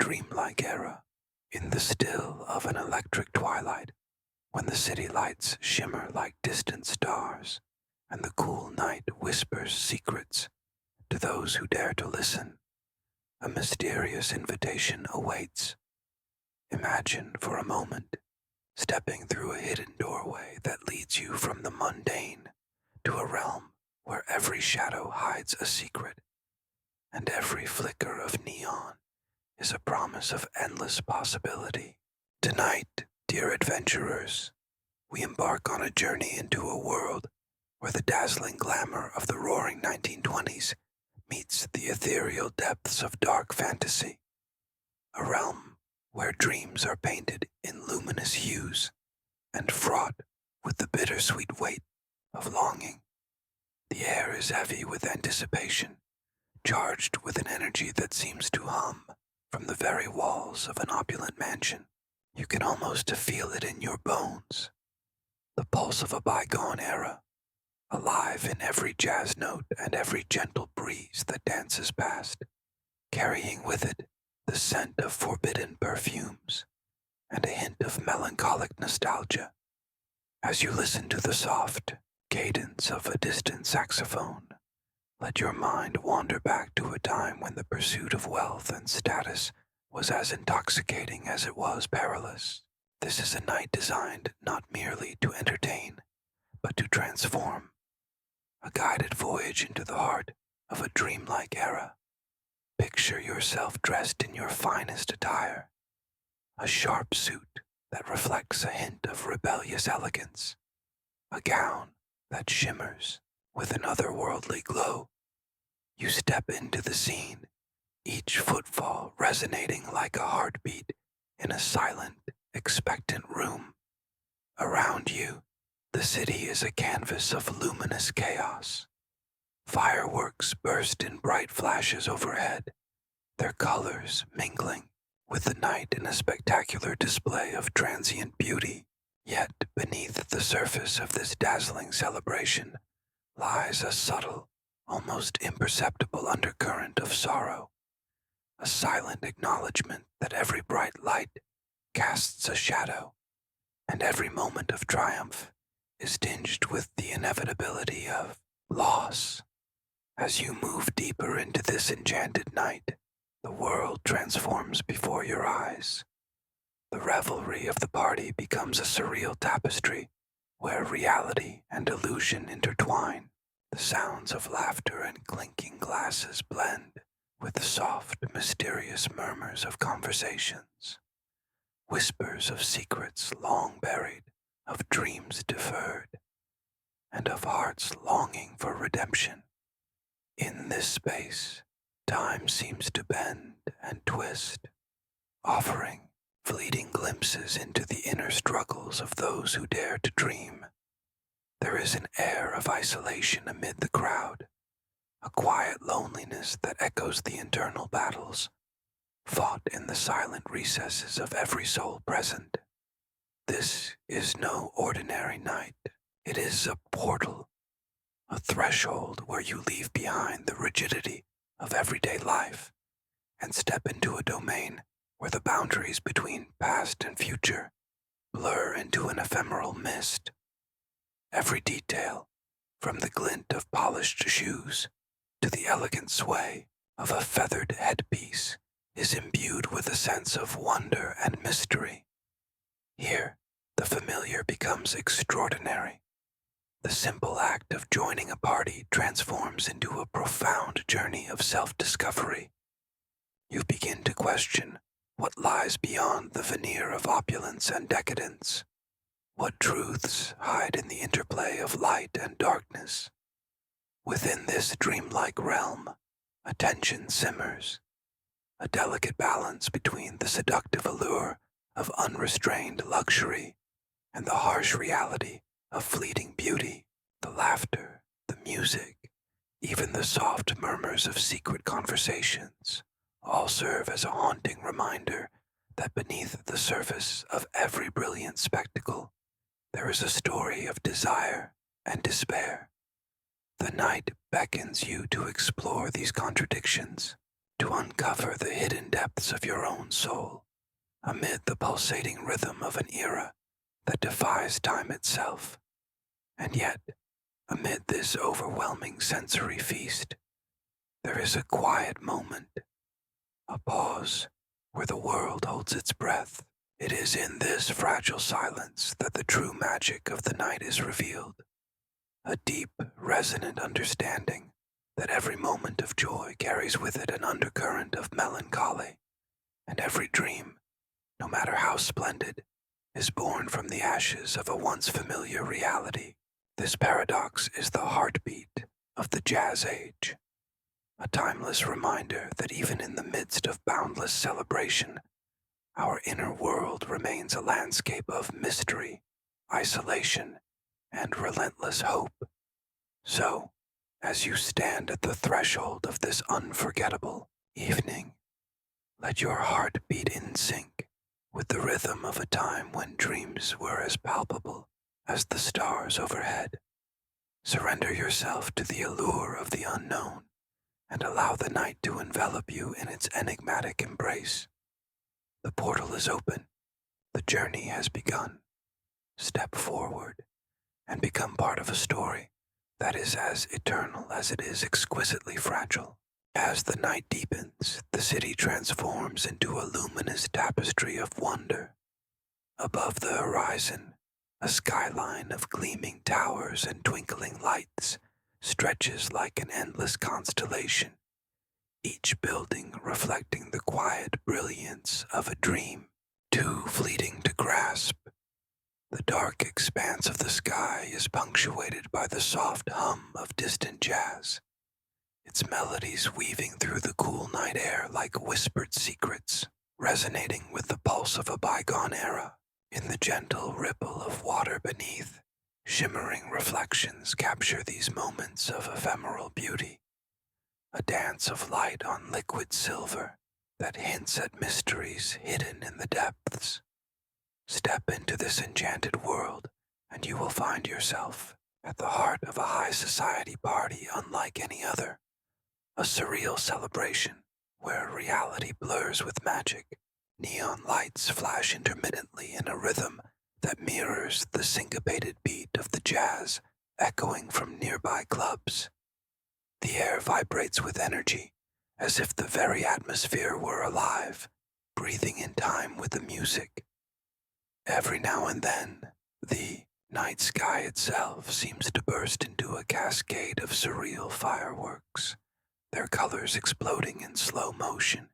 dreamlike era, in the still of an electric twilight, when the city lights shimmer like distant stars, and the cool night whispers secrets to those who dare to listen. A mysterious invitation awaits. Imagine for a moment stepping through a hidden doorway that leads you from the mundane to a realm where every shadow hides a secret, and every flicker of neon is a promise of endless possibility. Tonight, dear adventurers, we embark on a journey into a world where the dazzling glamour of the roaring 1920s meets the ethereal depths of dark fantasy. A realm where dreams are painted in luminous hues and fraught with the bittersweet weight of longing. The air is heavy with anticipation, charged with an energy that seems to hum from the very walls of an opulent mansion. You can almost feel it in your bones. The pulse of a bygone era, alive in every jazz note and every gentle breeze that dances past, carrying with it the scent of forbidden perfumes and a hint of melancholic nostalgia. As you listen to the soft cadence of a distant saxophone, let your mind wander back to a time when the pursuit of wealth and status was as intoxicating as it was perilous. This is a night designed not merely to entertain, but to transform. A guided voyage into the heart of a dreamlike era. Picture yourself dressed in your finest attire, a sharp suit that reflects a hint of rebellious elegance, a gown that shimmers with an otherworldly glow. You step into the scene, each footfall resonating like a heartbeat in a silent, expectant room. Around you, the city is a canvas of luminous chaos. Fireworks burst in bright flashes overhead, their colors mingling with the night in a spectacular display of transient beauty. Yet beneath the surface of this dazzling celebration lies a subtle, almost imperceptible undercurrent of sorrow, a silent acknowledgement that every bright light casts a shadow, and every moment of triumph is tinged with the inevitability of loss. As you move deeper into this enchanted night, the world transforms before your eyes. The revelry of the party becomes a surreal tapestry where reality and illusion intertwine. The sounds of laughter and clinking glasses blend with the soft, mysterious murmurs of conversations, whispers of secrets long buried, of dreams deferred, and of hearts longing for redemption. In this space, time seems to bend and twist, offering fleeting glimpses into the inner struggles of those who dare to dream. There is an air of isolation amid the crowd, a quiet loneliness that echoes the internal battles fought in the silent recesses of every soul present. This is no ordinary night. It is a portal, a threshold where you leave behind the rigidity of everyday life and step into a domain where the boundaries between past and future blur into an ephemeral mist. Every detail, from the glint of polished shoes to the elegant sway of a feathered headpiece, is imbued with a sense of wonder and mystery. Here, the familiar becomes extraordinary. The simple act of joining a party transforms into a profound journey of self-discovery. You begin to question what lies beyond the veneer of opulence and decadence. What truths hide in the interplay of light and darkness? Within this dreamlike realm, a tension simmers, a delicate balance between the seductive allure of unrestrained luxury and the harsh reality of fleeting beauty. The laughter, the music, even the soft murmurs of secret conversations all serve as a haunting reminder that beneath the surface of every brilliant spectacle there is a story of desire and despair. The night beckons you to explore these contradictions, to uncover the hidden depths of your own soul amid the pulsating rhythm of an era that defies time itself. And yet, amid this overwhelming sensory feast, there is a quiet moment, a pause where the world holds its breath. It is in this fragile silence that the true magic of the night is revealed, a deep, resonant understanding that every moment of joy carries with it an undercurrent of melancholy, and every dream, no matter how splendid, is born from the ashes of a once familiar reality. This paradox is the heartbeat of the jazz age, a timeless reminder that even in the midst of boundless celebration, our inner world remains a landscape of mystery, isolation, and relentless hope. So, as you stand at the threshold of this unforgettable evening, let your heart beat in sync with the rhythm of a time when dreams were as palpable as the stars overhead. Surrender yourself to the allure of the unknown and allow the night to envelop you in its enigmatic embrace. The portal is open. The journey has begun. Step forward and become part of a story that is as eternal as it is exquisitely fragile. As the night deepens, the city transforms into a luminous tapestry of wonder. Above the horizon, a skyline of gleaming towers and twinkling lights stretches like an endless constellation, each building reflecting the quiet brilliance of a dream too fleeting to grasp. The dark expanse of the sky is punctuated by the soft hum of distant jazz, its melodies weaving through the cool night air like whispered secrets, resonating with the pulse of a bygone era. In the gentle ripple of water beneath, shimmering reflections capture these moments of ephemeral beauty, a dance of light on liquid silver that hints at mysteries hidden in the depths. Step into this enchanted world, and you will find yourself at the heart of a high society party unlike any other, a surreal celebration where reality blurs with magic. Neon lights flash intermittently in a rhythm that mirrors the syncopated beat of the jazz echoing from nearby clubs. The air vibrates with energy, as if the very atmosphere were alive, breathing in time with the music. Every now and then, the night sky itself seems to burst into a cascade of surreal fireworks, their colors exploding in slow motion,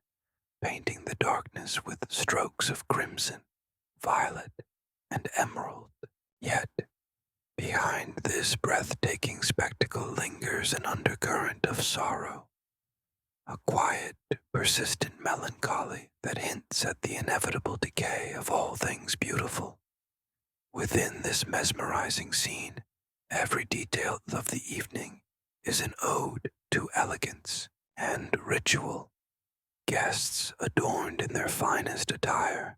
painting the darkness with strokes of crimson, violet, and emerald. Yet, behind this breathtaking spectacle lingers an undercurrent of sorrow, a quiet, persistent melancholy that hints at the inevitable decay of all things beautiful. Within this mesmerizing scene, every detail of the evening is an ode to elegance and ritual. Guests, adorned in their finest attire,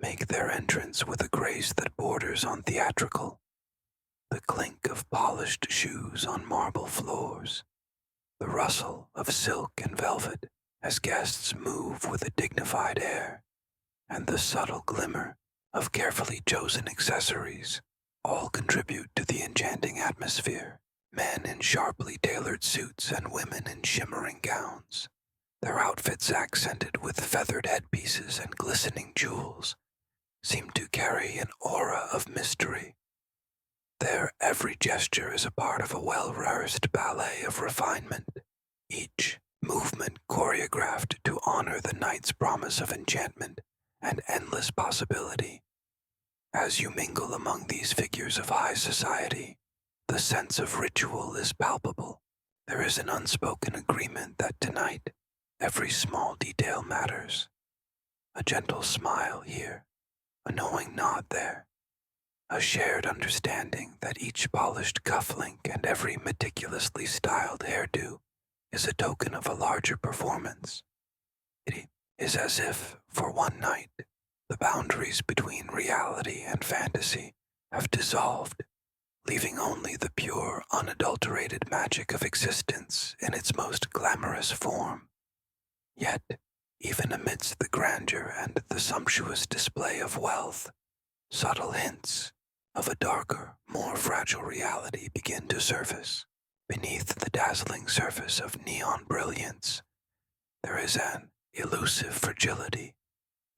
make their entrance with a grace that borders on theatrical. The clink of polished shoes on marble floors, the rustle of silk and velvet as guests move with a dignified air, and the subtle glimmer of carefully chosen accessories all contribute to the enchanting atmosphere. Men in sharply tailored suits and women in shimmering gowns, their outfits accented with feathered headpieces and glistening jewels, seem to carry an aura of mystery. Their every gesture is a part of a well-rehearsed ballet of refinement, each movement choreographed to honor the night's promise of enchantment and endless possibility. As you mingle among these figures of high society, the sense of ritual is palpable. There is an unspoken agreement that tonight, every small detail matters. A gentle smile here, a knowing nod there, a shared understanding that each polished cufflink and every meticulously styled hairdo is a token of a larger performance. It is as if, for one night, the boundaries between reality and fantasy have dissolved, leaving only the pure, unadulterated magic of existence in its most glamorous form. Yet, even amidst the grandeur and the sumptuous display of wealth, subtle hints of a darker, more fragile reality begin to surface. Beneath the dazzling surface of neon brilliance, there is an elusive fragility,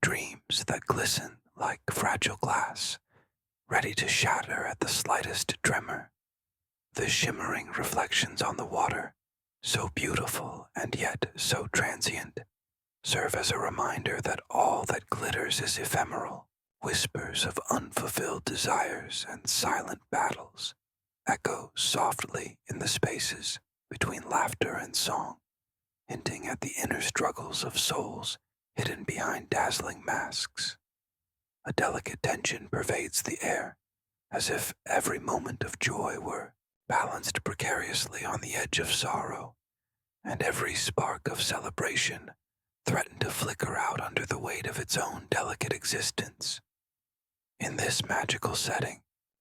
dreams that glisten like fragile glass, ready to shatter at the slightest tremor. The shimmering reflections on the water, so beautiful and yet so transient, serve as a reminder that all that glitters is ephemeral. Whispers of unfulfilled desires and silent battles echo softly in the spaces between laughter and song, hinting at the inner struggles of souls hidden behind dazzling masks. A delicate tension pervades the air, as if every moment of joy were balanced precariously on the edge of sorrow, and every spark of celebration threatened to flicker out under the weight of its own delicate existence. In this magical setting,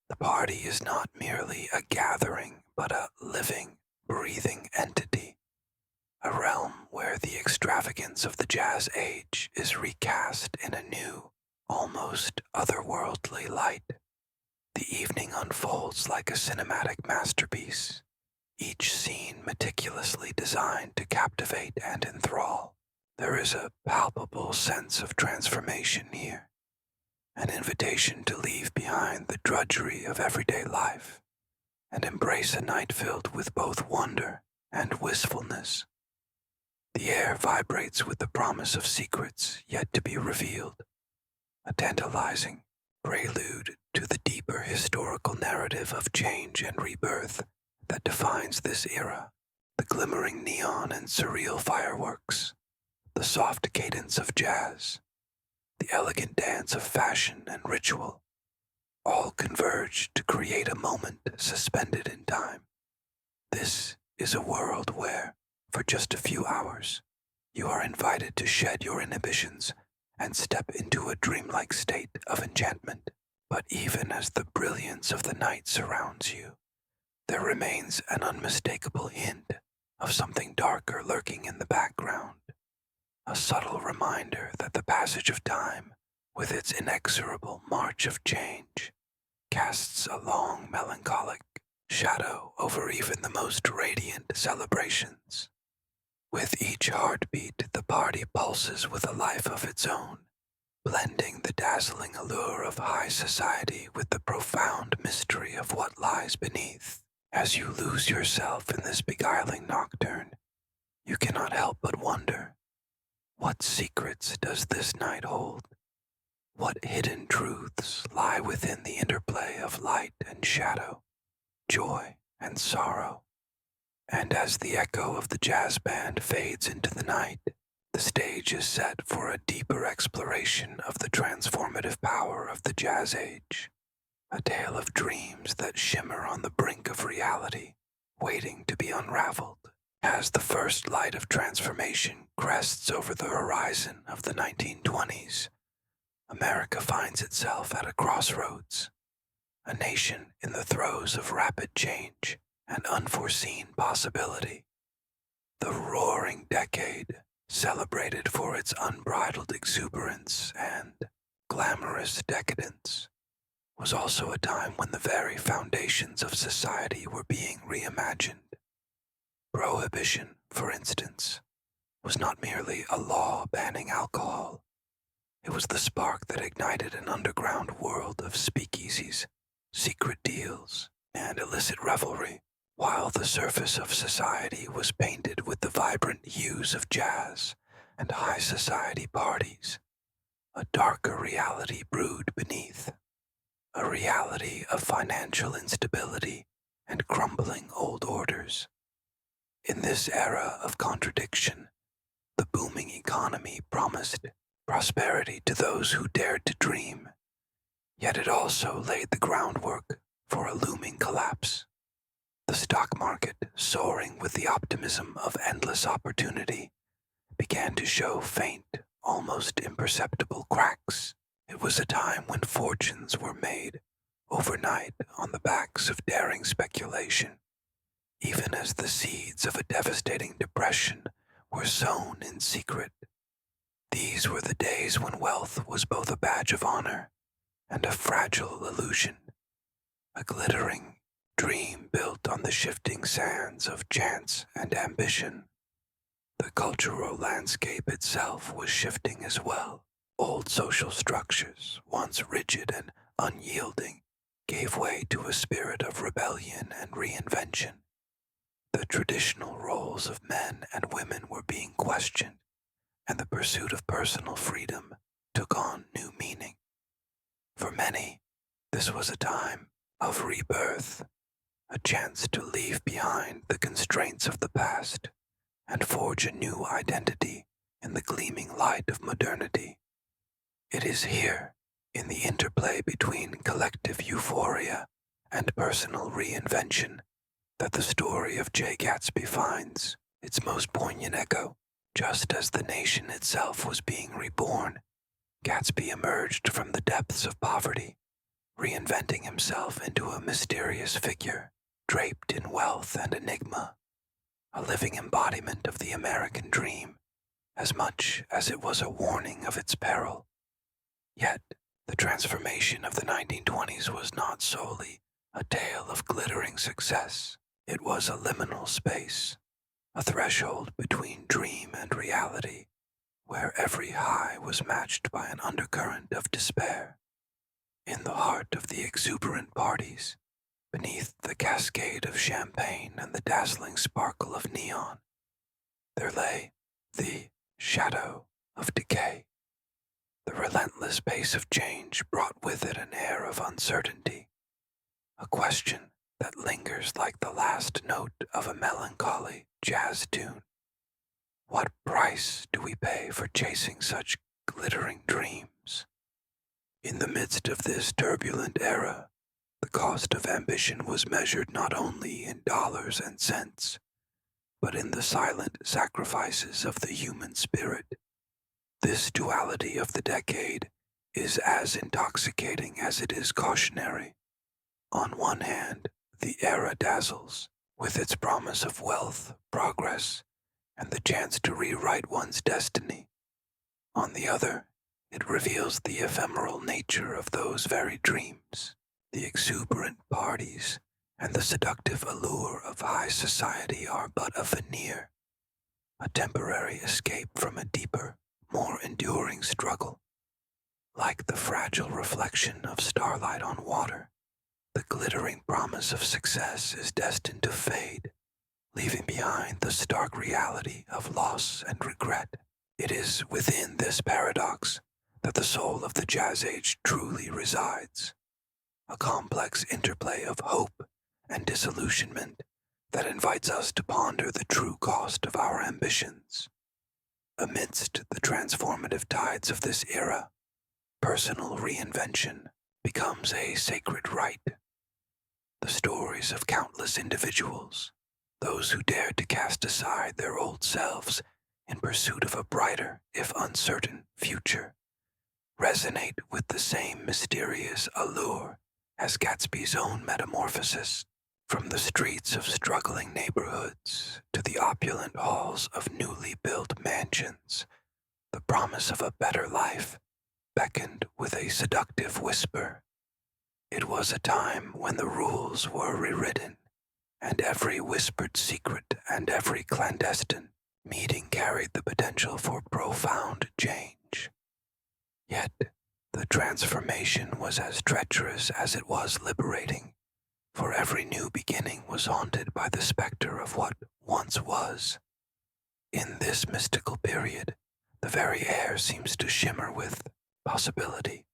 the party is not merely a gathering, but a living, breathing entity, a realm where the extravagance of the jazz age is recast in a new, almost otherworldly light. The evening unfolds like a cinematic masterpiece, each scene meticulously designed to captivate and enthrall. There is a palpable sense of transformation here, an invitation to leave behind the drudgery of everyday life and embrace a night filled with both wonder and wistfulness. The air vibrates with the promise of secrets yet to be revealed, a tantalizing prelude to the deeper historical narrative of change and rebirth that defines this era. The glimmering neon and surreal fireworks, the soft cadence of jazz, the elegant dance of fashion and ritual, all converge to create a moment suspended in time. This is a world where, for just a few hours, you are invited to shed your inhibitions and step into a dreamlike state of enchantment. But even as the brilliance of the night surrounds you, there remains an unmistakable hint of something darker lurking in the background, a subtle reminder that the passage of time, with its inexorable march of change, casts a long melancholic shadow over even the most radiant celebrations. With each heartbeat, the party pulses with a life of its own, blending the dazzling allure of high society with the profound mystery of what lies beneath. As you lose yourself in this beguiling nocturne, you cannot help but wonder, what secrets does this night hold? What hidden truths lie within the interplay of light and shadow, joy and sorrow? And as the echo of the jazz band fades into the night, the stage is set for a deeper exploration of the transformative power of the jazz age, a tale of dreams that shimmer on the brink of reality, waiting to be unraveled. As the first light of transformation crests over the horizon of the 1920s, America finds itself at a crossroads, a nation in the throes of rapid change and unforeseen possibility. The roaring decade, celebrated for its unbridled exuberance and glamorous decadence, was also a time when the very foundations of society were being reimagined. Prohibition, for instance, was not merely a law banning alcohol. It was the spark that ignited an underground world of speakeasies, secret deals, and illicit revelry, while the surface of society was painted with the vibrant hues of jazz and high society parties. A darker reality brewed beneath, a reality of financial instability and crumbling old orders. In this era of contradiction, the booming economy promised prosperity to those who dared to dream, yet it also laid the groundwork for a looming collapse. The stock market, soaring with the optimism of endless opportunity, began to show faint, almost imperceptible cracks. It was a time when fortunes were made overnight on the backs of daring speculation, even as the seeds of a devastating depression were sown in secret. These were the days when wealth was both a badge of honor and a fragile illusion, a glittering dream built on the shifting sands of chance and ambition. The cultural landscape itself was shifting as well. Old social structures, once rigid and unyielding, gave way to a spirit of rebellion and reinvention. The traditional roles of men and women were being questioned, and the pursuit of personal freedom took on new meaning. For many, this was a time of rebirth, a chance to leave behind the constraints of the past and forge a new identity in the gleaming light of modernity. It is here, in the interplay between collective euphoria and personal reinvention, that the story of J. Gatsby finds its most poignant echo. Just as the nation itself was being reborn, Gatsby emerged from the depths of poverty, reinventing himself into a mysterious figure draped in wealth and enigma, a living embodiment of the American dream, as much as it was a warning of its peril. Yet, the transformation of the 1920s was not solely a tale of glittering success. It was a liminal space, a threshold between dream and reality, where every high was matched by an undercurrent of despair. In the heart of the exuberant parties, beneath the cascade of champagne and the dazzling sparkle of neon, there lay the shadow of decay. The relentless pace of change brought with it an air of uncertainty, a question that lingers like the last note of a melancholy jazz tune. What price do we pay for chasing such glittering dreams? In the midst of this turbulent era, the cost of ambition was measured not only in dollars and cents, but in the silent sacrifices of the human spirit. This duality of the decade is as intoxicating as it is cautionary. On one hand, the era dazzles, with its promise of wealth, progress, and the chance to rewrite one's destiny. On the other, it reveals the ephemeral nature of those very dreams. The exuberant parties and the seductive allure of high society are but a veneer, a temporary escape from a deeper, more enduring struggle. Like the fragile reflection of starlight on water, the glittering promise of success is destined to fade, leaving behind the stark reality of loss and regret. It is within this paradox that the soul of the jazz age truly resides, a complex interplay of hope and disillusionment that invites us to ponder the true cost of our ambitions. Amidst the transformative tides of this era, personal reinvention becomes a sacred rite. The stories of countless individuals, those who dared to cast aside their old selves in pursuit of a brighter, if uncertain, future, resonate with the same mysterious allure as Gatsby's own metamorphosis. From the streets of struggling neighborhoods to the opulent halls of newly built mansions, the promise of a better life beckoned with a seductive whisper. It was a time when the rules were rewritten, and every whispered secret and every clandestine meeting carried the potential for profound change. Yet, the transformation was as treacherous as it was liberating, for every new beginning was haunted by the specter of what once was. In this mystical period, the very air seems to shimmer with possibility,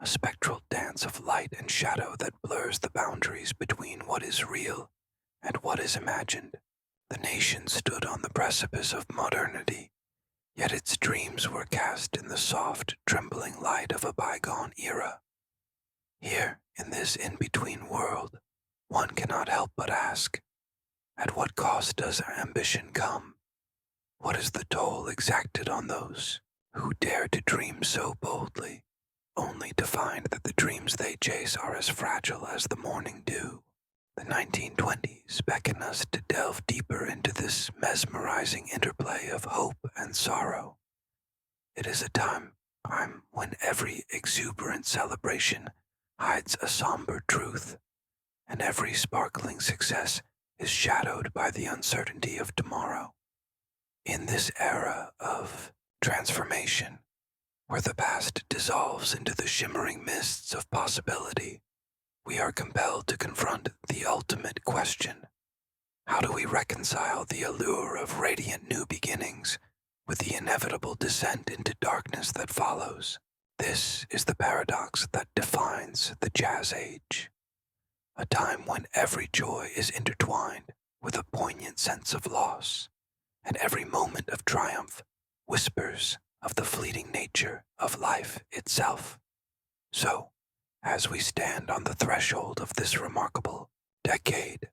a spectral dance of light and shadow that blurs the boundaries between what is real and what is imagined. The nation stood on the precipice of modernity, yet its dreams were cast in the soft, trembling light of a bygone era. Here, in this in-between world, one cannot help but ask, at what cost does ambition come? What is the toll exacted on those who dare to dream so boldly, only to find that the dreams they chase are as fragile as the morning dew? The 1920s beckon us to delve deeper into this mesmerizing interplay of hope and sorrow. It is a time when every exuberant celebration hides a somber truth, and every sparkling success is shadowed by the uncertainty of tomorrow. In this era of transformation, where the past dissolves into the shimmering mists of possibility, we are compelled to confront the ultimate question. How do we reconcile the allure of radiant new beginnings with the inevitable descent into darkness that follows? This is the paradox that defines the Jazz Age, a time when every joy is intertwined with a poignant sense of loss, and every moment of triumph whispers of the fleeting nature of life itself. So, as we stand on the threshold of this remarkable decade,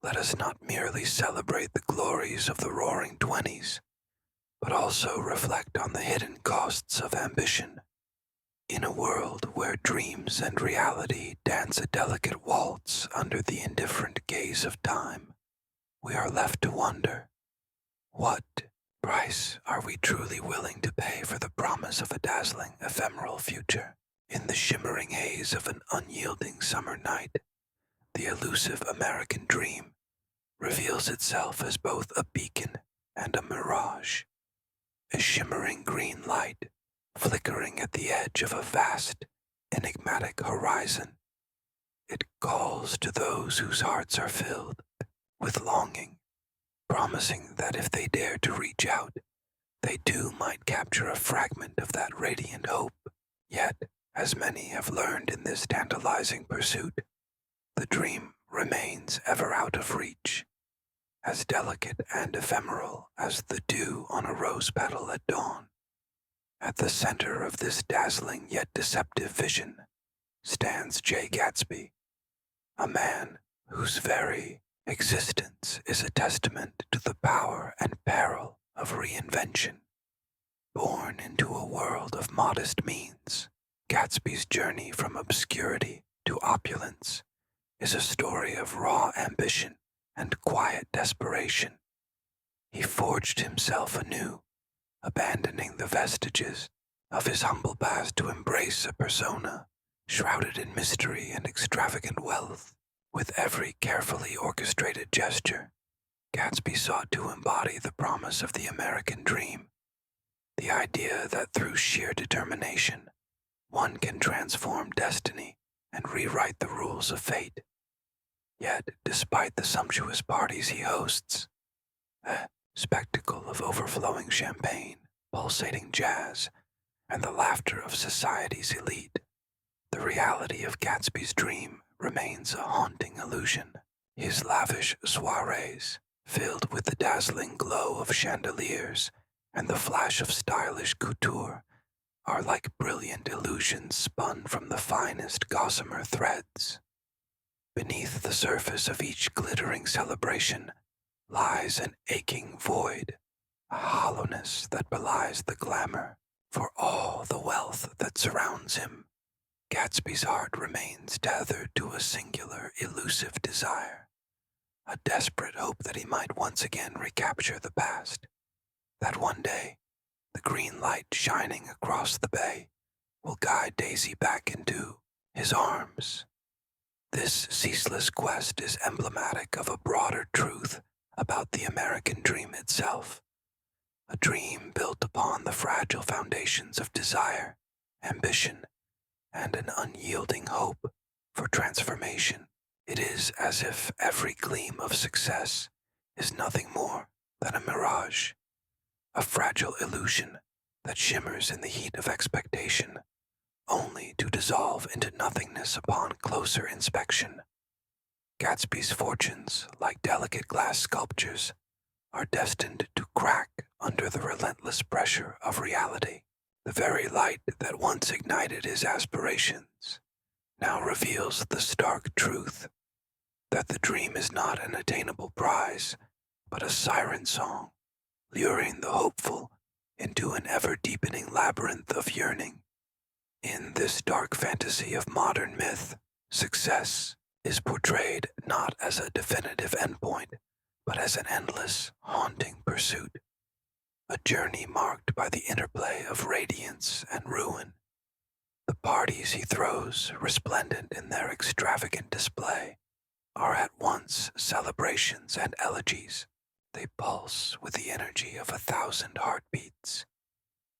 let us not merely celebrate the glories of the roaring 20s, but also reflect on the hidden costs of ambition. In a world where dreams and reality dance a delicate waltz under the indifferent gaze of time, we are left to wonder, what price are we truly willing to pay for the promise of a dazzling, ephemeral future? In the shimmering haze of an unyielding summer night, the elusive American dream reveals itself as both a beacon and a mirage, a shimmering green light flickering at the edge of a vast, enigmatic horizon. It calls to those whose hearts are filled with longing, promising that if they dare to reach out, they too might capture a fragment of that radiant hope. Yet, as many have learned in this tantalizing pursuit, the dream remains ever out of reach, as delicate and ephemeral as the dew on a rose petal at dawn. At the center of this dazzling yet deceptive vision stands Gatsby, a man whose very existence is a testament to the power and peril of reinvention. Born into a world of modest means, Gatsby's journey from obscurity to opulence is a story of raw ambition and quiet desperation. He forged himself anew, abandoning the vestiges of his humble past to embrace a persona shrouded in mystery and extravagant wealth. With every carefully orchestrated gesture, Gatsby sought to embody the promise of the American dream, the idea that through sheer determination, one can transform destiny and rewrite the rules of fate. Yet, despite the sumptuous parties he hosts, the spectacle of overflowing champagne, pulsating jazz, and the laughter of society's elite, the reality of Gatsby's dream remains a haunting illusion. His lavish soirees, filled with the dazzling glow of chandeliers and the flash of stylish couture, are like brilliant illusions spun from the finest gossamer threads. Beneath the surface of each glittering celebration lies an aching void, a hollowness that belies the glamour. For all the wealth that surrounds him, Gatsby's heart remains tethered to a singular, elusive desire, a desperate hope that he might once again recapture the past, that one day, the green light shining across the bay will guide Daisy back into his arms. This ceaseless quest is emblematic of a broader truth about the American dream itself, a dream built upon the fragile foundations of desire, ambition, and an unyielding hope for transformation. It is as if every gleam of success is nothing more than a mirage, a fragile illusion that shimmers in the heat of expectation, only to dissolve into nothingness upon closer inspection. Gatsby's fortunes, like delicate glass sculptures, are destined to crack under the relentless pressure of reality. The very light that once ignited his aspirations now reveals the stark truth that the dream is not an attainable prize, but a siren song, luring the hopeful into an ever-deepening labyrinth of yearning. In this dark fantasy of modern myth, success is portrayed not as a definitive endpoint, but as an endless, haunting pursuit, a journey marked by the interplay of radiance and ruin. The parties he throws, resplendent in their extravagant display, are at once celebrations and elegies. They pulse with the energy of 1,000 heartbeats.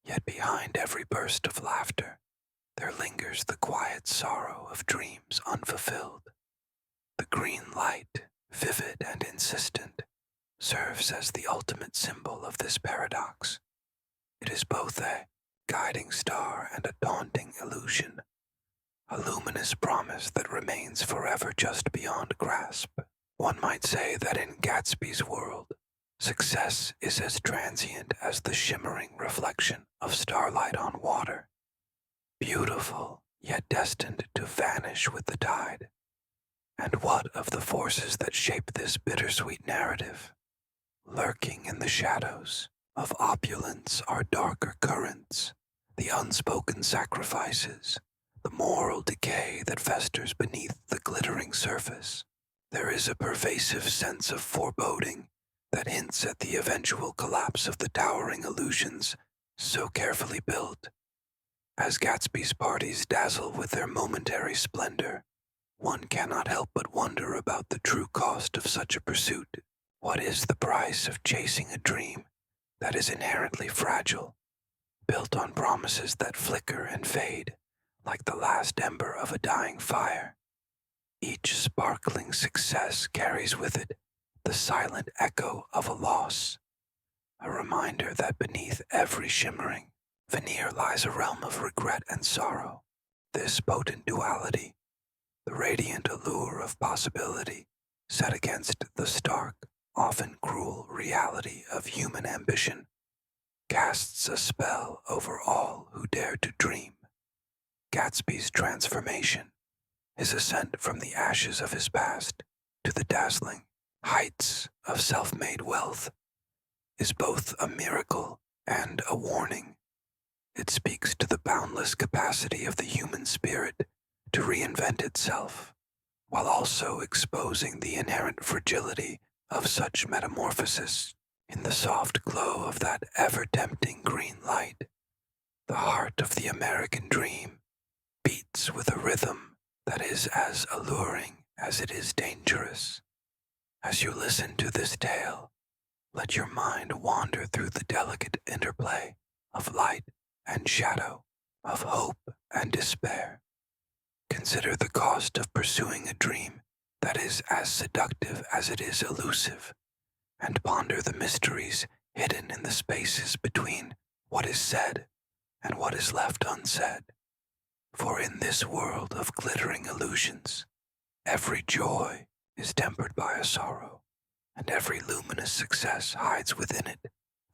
Yet behind every burst of laughter, there lingers the quiet sorrow of dreams unfulfilled. The green light, vivid and insistent, serves as the ultimate symbol of this paradox. It is both a guiding star and a daunting illusion, a luminous promise that remains forever just beyond grasp. One might say that in Gatsby's world, success is as transient as the shimmering reflection of starlight on water, beautiful yet destined to vanish with the tide. And what of the forces that shape this bittersweet narrative? Lurking in the shadows of opulence are darker currents, the unspoken sacrifices, the moral decay that festers beneath the glittering surface. There is a pervasive sense of foreboding that hints at the eventual collapse of the towering illusions so carefully built. As Gatsby's parties dazzle with their momentary splendor, one cannot help but wonder about the true cost of such a pursuit. What is the price of chasing a dream that is inherently fragile, built on promises that flicker and fade like the last ember of a dying fire? Each sparkling success carries with it the silent echo of a loss, a reminder that beneath every shimmering veneer lies a realm of regret and sorrow. This potent duality, the radiant allure of possibility set against the stark, often cruel reality of human ambition, casts a spell over all who dare to dream. Gatsby's transformation, his ascent from the ashes of his past to the dazzling heights of self-made wealth, is both a miracle and a warning. It speaks to the boundless capacity of the human spirit to reinvent itself, while also exposing the inherent fragility of such metamorphosis. In the soft glow of that ever-tempting green light, the heart of the American dream beats with a rhythm that is as alluring as it is dangerous. As you listen to this tale, let your mind wander through the delicate interplay of light and shadow, of hope and despair. Consider the cost of pursuing a dream that is as seductive as it is elusive, and ponder the mysteries hidden in the spaces between what is said and what is left unsaid. For in this world of glittering illusions, every joy is tempered by a sorrow, and every luminous success hides within it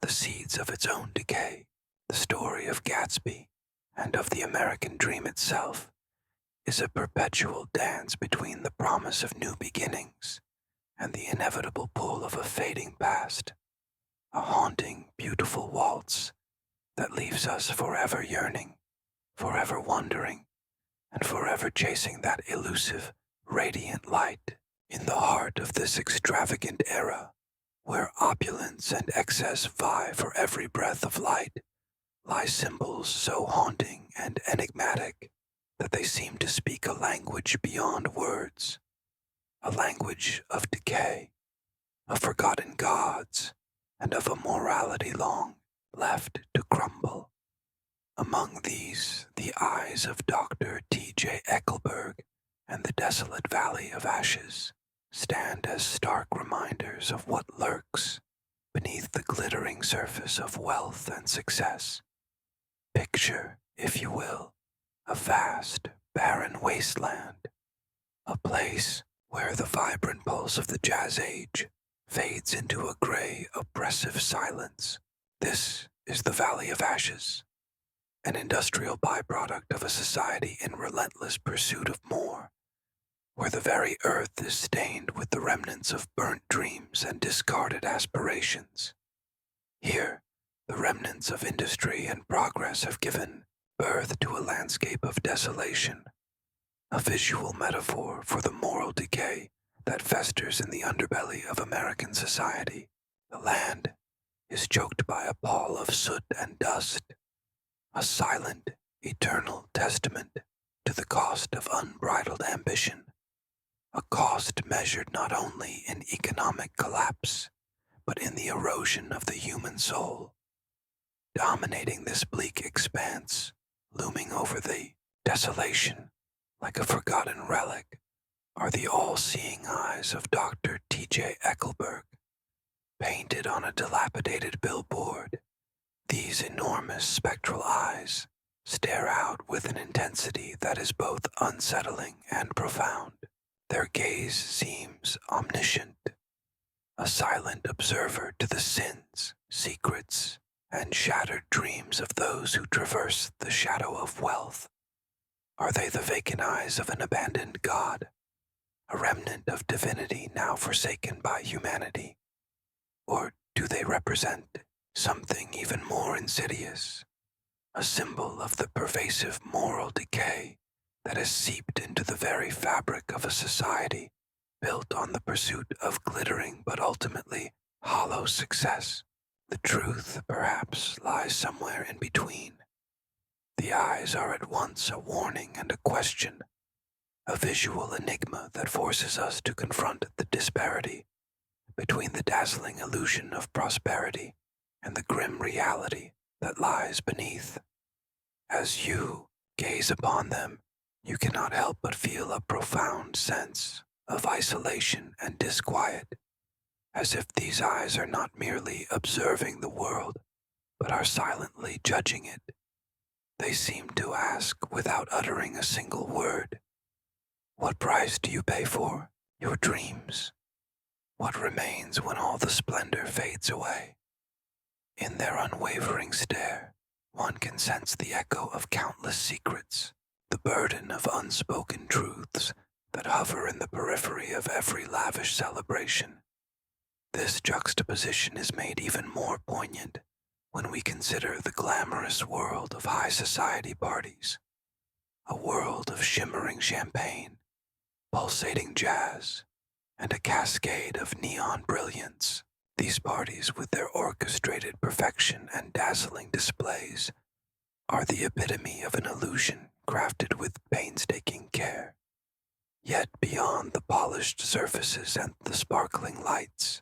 the seeds of its own decay. The story of Gatsby and of the American dream itself is a perpetual dance between the promise of new beginnings and the inevitable pull of a fading past, a haunting, beautiful waltz that leaves us forever yearning, forever wondering, and forever chasing that elusive, radiant light. In the heart of this extravagant era, where opulence and excess vie for every breath of light, lie symbols so haunting and enigmatic that they seem to speak a language beyond words, a language of decay, of forgotten gods, and of a morality long left to crumble. Among these, the eyes of Dr. T.J. Eckelberg and the desolate Valley of Ashes stand as stark reminders of what lurks beneath the glittering surface of wealth and success. Picture, if you will, a vast, barren wasteland, a place where the vibrant pulse of the Jazz Age fades into a gray, oppressive silence. This is the Valley of Ashes, an industrial byproduct of a society in relentless pursuit of more, where the very earth is stained with the remnants of burnt dreams and discarded aspirations. Here, the remnants of industry and progress have given birth to a landscape of desolation, a visual metaphor for the moral decay that festers in the underbelly of American society. The land is choked by a pall of soot and dust, a silent, eternal testament to the cost of unbridled ambition, a cost measured not only in economic collapse, but in the erosion of the human soul. Dominating this bleak expanse, looming over the desolation like a forgotten relic, are the all-seeing eyes of Dr. T.J. Eckelberg, painted on a dilapidated billboard. These enormous spectral eyes stare out with an intensity that is both unsettling and profound. Their gaze seems omniscient, a silent observer to the sins, secrets, and shattered dreams of those who traverse the shadow of wealth. Are they the vacant eyes of an abandoned god, a remnant of divinity now forsaken by humanity? Or do they represent something even more insidious, a symbol of the pervasive moral decay that has seeped into the very fabric of a society built on the pursuit of glittering but ultimately hollow success? The truth, perhaps, lies somewhere in between. The eyes are at once a warning and a question, a visual enigma that forces us to confront the disparity between the dazzling illusion of prosperity and the grim reality that lies beneath. As you gaze upon them, you cannot help but feel a profound sense of isolation and disquiet, as if these eyes are not merely observing the world, but are silently judging it. They seem to ask, without uttering a single word, "What price do you pay for your dreams? What remains when all the splendor fades away?" In their unwavering stare, one can sense the echo of countless secrets, the burden of unspoken truths that hover in the periphery of every lavish celebration. This juxtaposition is made even more poignant when we consider the glamorous world of high society parties, a world of shimmering champagne, pulsating jazz, and a cascade of neon brilliance. These parties, with their orchestrated perfection and dazzling displays, are the epitome of an illusion crafted with painstaking care. Yet beyond the polished surfaces and the sparkling lights,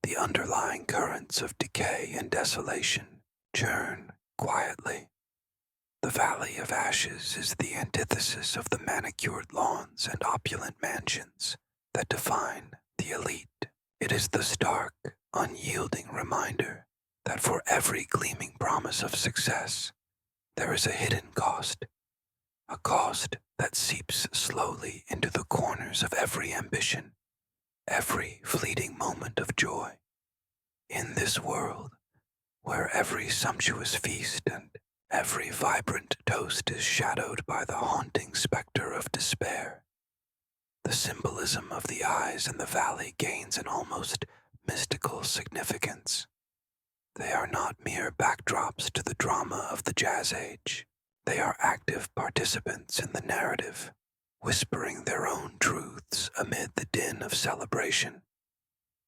the underlying currents of decay and desolation churn quietly. The Valley of Ashes is the antithesis of the manicured lawns and opulent mansions that define the elite. It is the stark, unyielding reminder that for every gleaming promise of success, there is a hidden cost, a cost that seeps slowly into the corners of every ambition, every fleeting moment of joy. In this world, where every sumptuous feast and every vibrant toast is shadowed by the haunting specter of despair, the symbolism of the eyes in the valley gains an almost mystical significance. They are not mere backdrops to the drama of the Jazz Age. They are active participants in the narrative, whispering their own truths amid the din of celebration.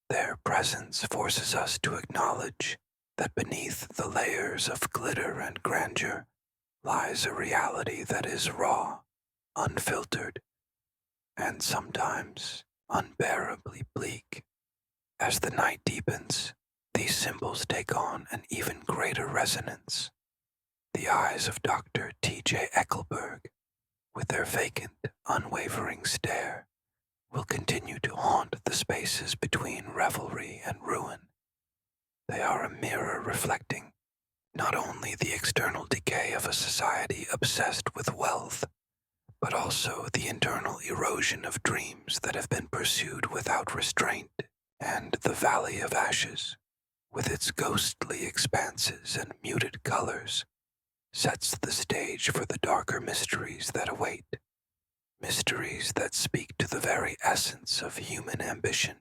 Their presence forces us to acknowledge that beneath the layers of glitter and grandeur lies a reality that is raw, unfiltered, and sometimes unbearably bleak. As the night deepens, these symbols take on an even greater resonance. The eyes of Dr. T.J. Eckelberg, with their vacant, unwavering stare, will continue to haunt the spaces between revelry and ruin. They are a mirror reflecting not only the external decay of a society obsessed with wealth, but also the internal erosion of dreams that have been pursued without restraint. And the Valley of Ashes, with its ghostly expanses and muted colors, sets the stage for the darker mysteries that await, mysteries that speak to the very essence of human ambition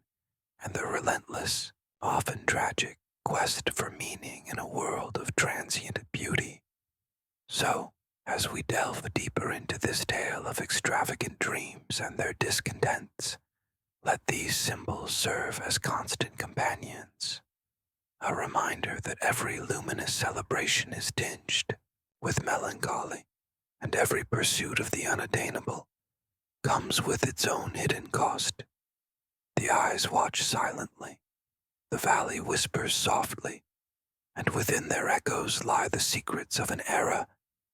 and the relentless, often tragic, quest for meaning in a world of transient beauty. So, As we delve deeper into this tale of extravagant dreams and their discontents, let these symbols serve as constant companions, a reminder that every luminous celebration is tinged with melancholy, and every pursuit of the unattainable comes with its own hidden cost. The eyes watch silently, the valley whispers softly, and within their echoes lie the secrets of an era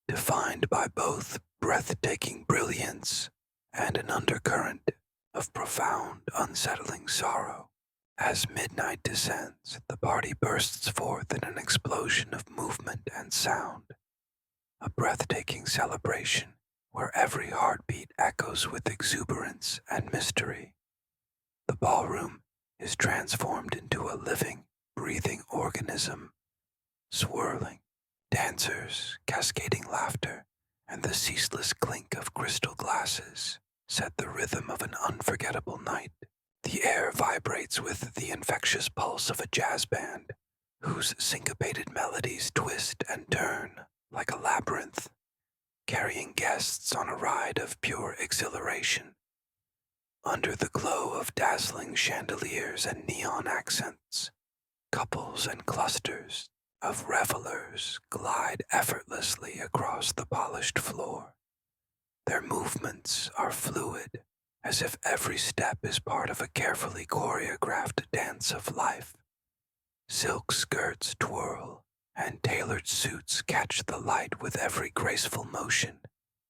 defined by both breathtaking brilliance and an undercurrent of profound, unsettling sorrow. As midnight descends, the party bursts forth in an explosion of movement and sound, a breathtaking celebration where every heartbeat echoes with exuberance and mystery. The ballroom is transformed into a living, breathing organism, swirling, dancers, cascading laughter, and the ceaseless clink of crystal glasses set the rhythm of an unforgettable night. The air vibrates with the infectious pulse of a jazz band, whose syncopated melodies twist and turn like a labyrinth, carrying guests on a ride of pure exhilaration. Under the glow of dazzling chandeliers and neon accents, couples and clusters of revelers glide effortlessly across the polished floor. Their movements are fluid, as if every step is part of a carefully choreographed dance of life. Silk skirts twirl, and tailored suits catch the light with every graceful motion,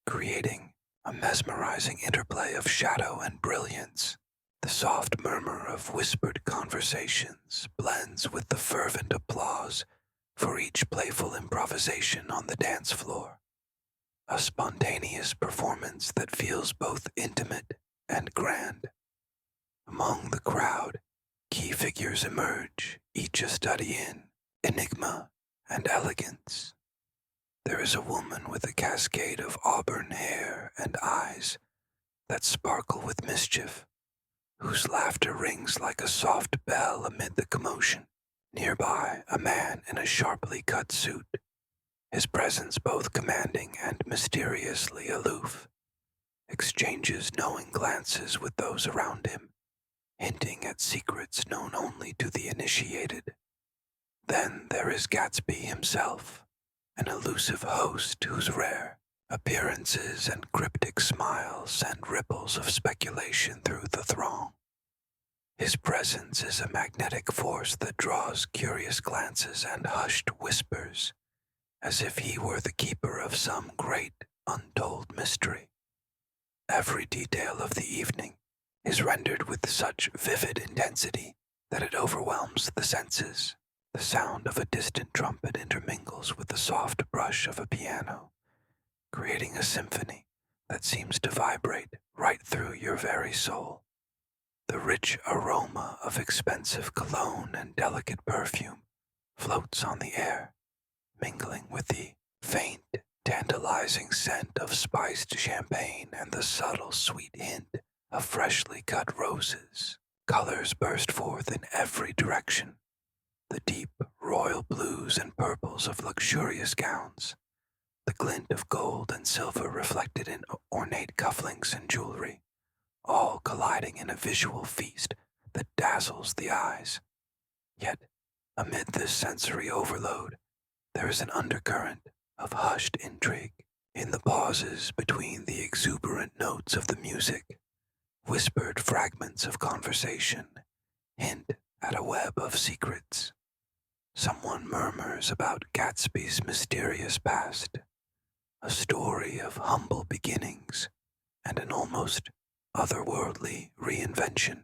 creating a mesmerizing interplay of shadow and brilliance. The soft murmur of whispered conversations blends with the fervent applause for each playful improvisation on the dance floor, a spontaneous performance that feels both intimate and grand. Among the crowd, key figures emerge, each a study in enigma and elegance. There is a woman with a cascade of auburn hair and eyes that sparkle with mischief, whose laughter rings like a soft bell amid the commotion. Nearby, a man in a sharply cut suit, his presence both commanding and mysteriously aloof, exchanges knowing glances with those around him, hinting at secrets known only to the initiated. Then there is Gatsby himself, an elusive host whose rare appearances and cryptic smiles send ripples of speculation through the throng. His presence is a magnetic force that draws curious glances and hushed whispers, as if he were the keeper of some great, untold mystery. Every detail of the evening is rendered with such vivid intensity that it overwhelms the senses. The sound of a distant trumpet intermingles with the soft brush of a piano, creating a symphony that seems to vibrate right through your very soul. The rich aroma of expensive cologne and delicate perfume floats on the air, mingling with the faint, tantalizing scent of spiced champagne and the subtle, sweet hint of freshly cut roses. Colors burst forth in every direction, the deep royal blues and purples of luxurious gowns, the glint of gold and silver reflected in ornate cufflinks and jewelry, all colliding in a visual feast that dazzles the eyes. Yet, amid this sensory overload, there is an undercurrent of hushed intrigue. In the pauses between the exuberant notes of the music, whispered fragments of conversation hint at a web of secrets. Someone murmurs about Gatsby's mysterious past, a story of humble beginnings and an almost otherworldly reinvention.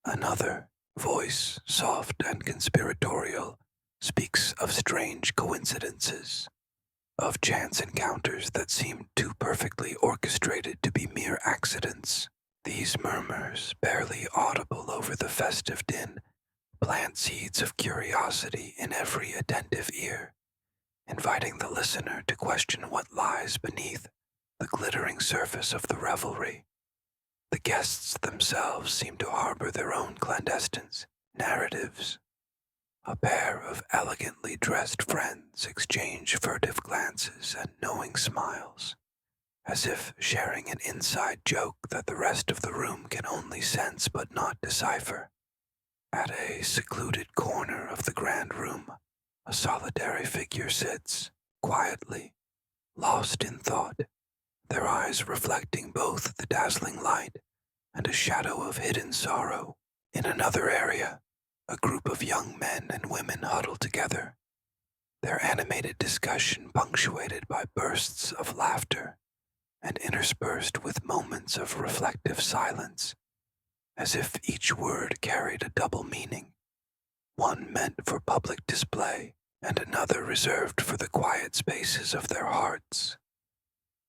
Another, voice soft and conspiratorial, speaks of strange coincidences, of chance encounters that seem too perfectly orchestrated to be mere accidents. These murmurs, barely audible over the festive din, plant seeds of curiosity in every attentive ear, inviting the listener to question what lies beneath the glittering surface of the revelry. The guests themselves seem to harbor their own clandestine narratives, A pair of elegantly dressed friends exchange furtive glances and knowing smiles, as if sharing an inside joke that the rest of the room can only sense but not decipher. At a secluded corner of the grand room, a solitary figure sits, quietly, lost in thought, their eyes reflecting both the dazzling light and a shadow of hidden sorrow. In another area, a group of young men and women huddle together, their animated discussion punctuated by bursts of laughter and interspersed with moments of reflective silence, as if each word carried a double meaning, one meant for public display and another reserved for the quiet spaces of their hearts.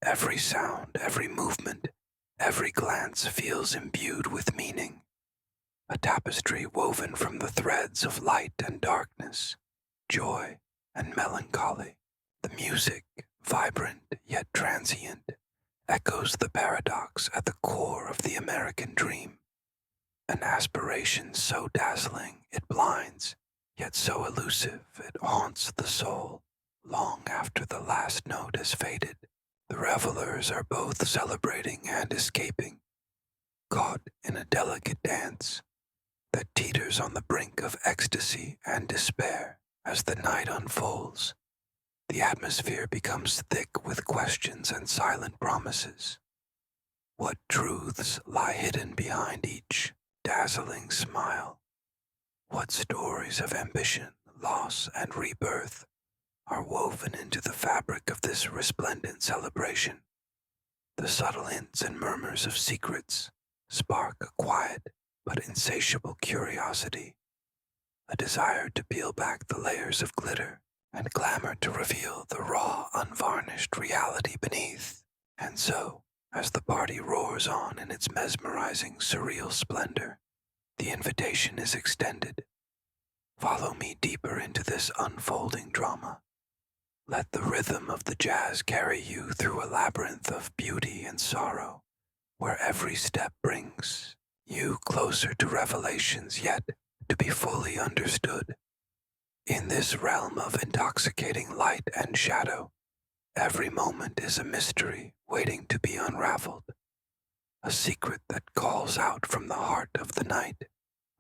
Every sound, every movement, every glance feels imbued with meaning, a tapestry woven from the threads of light and darkness, joy and melancholy. The music, vibrant yet transient, echoes the paradox at the core of the American dream, an aspiration so dazzling it blinds, yet so elusive it haunts the soul long after the last note has faded. The revelers are both celebrating and escaping, caught in a delicate dance that teeters on the brink of ecstasy and despair. As the night unfolds, the atmosphere becomes thick with questions and silent promises. What truths lie hidden behind each dazzling smile? What stories of ambition, loss, and rebirth are woven into the fabric of this resplendent celebration? The subtle hints and murmurs of secrets spark a quiet but insatiable curiosity, a desire to peel back the layers of glitter and clamor to reveal the raw, unvarnished reality beneath. And so, as the party roars on in its mesmerizing, surreal splendor, the invitation is extended. Follow me deeper into this unfolding drama. Let the rhythm of the jazz carry you through a labyrinth of beauty and sorrow, where every step brings you closer to revelations yet to be fully understood. In this realm of intoxicating light and shadow, every moment is a mystery waiting to be unraveled, a secret that calls out from the heart of the night,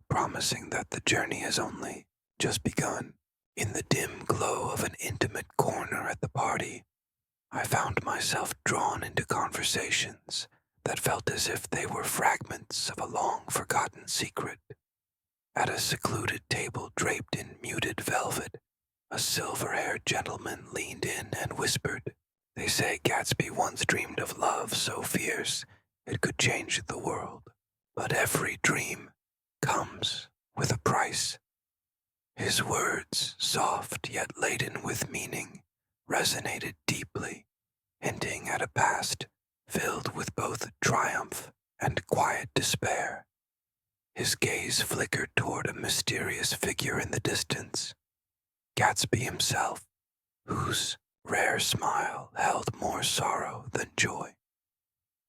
promising that the journey has only just begun. In the dim glow of an intimate corner at the party, I found myself drawn into conversations that felt as if they were fragments of a long-forgotten secret. At a secluded table draped in muted velvet, a silver-haired gentleman leaned in and whispered, "They say Gatsby once dreamed of love so fierce it could change the world. But every dream comes with a price." His words, soft yet laden with meaning, resonated deeply, hinting at a past filled with both triumph and quiet despair. His gaze flickered toward a mysterious figure in the distance, Gatsby himself, whose rare smile held more sorrow than joy.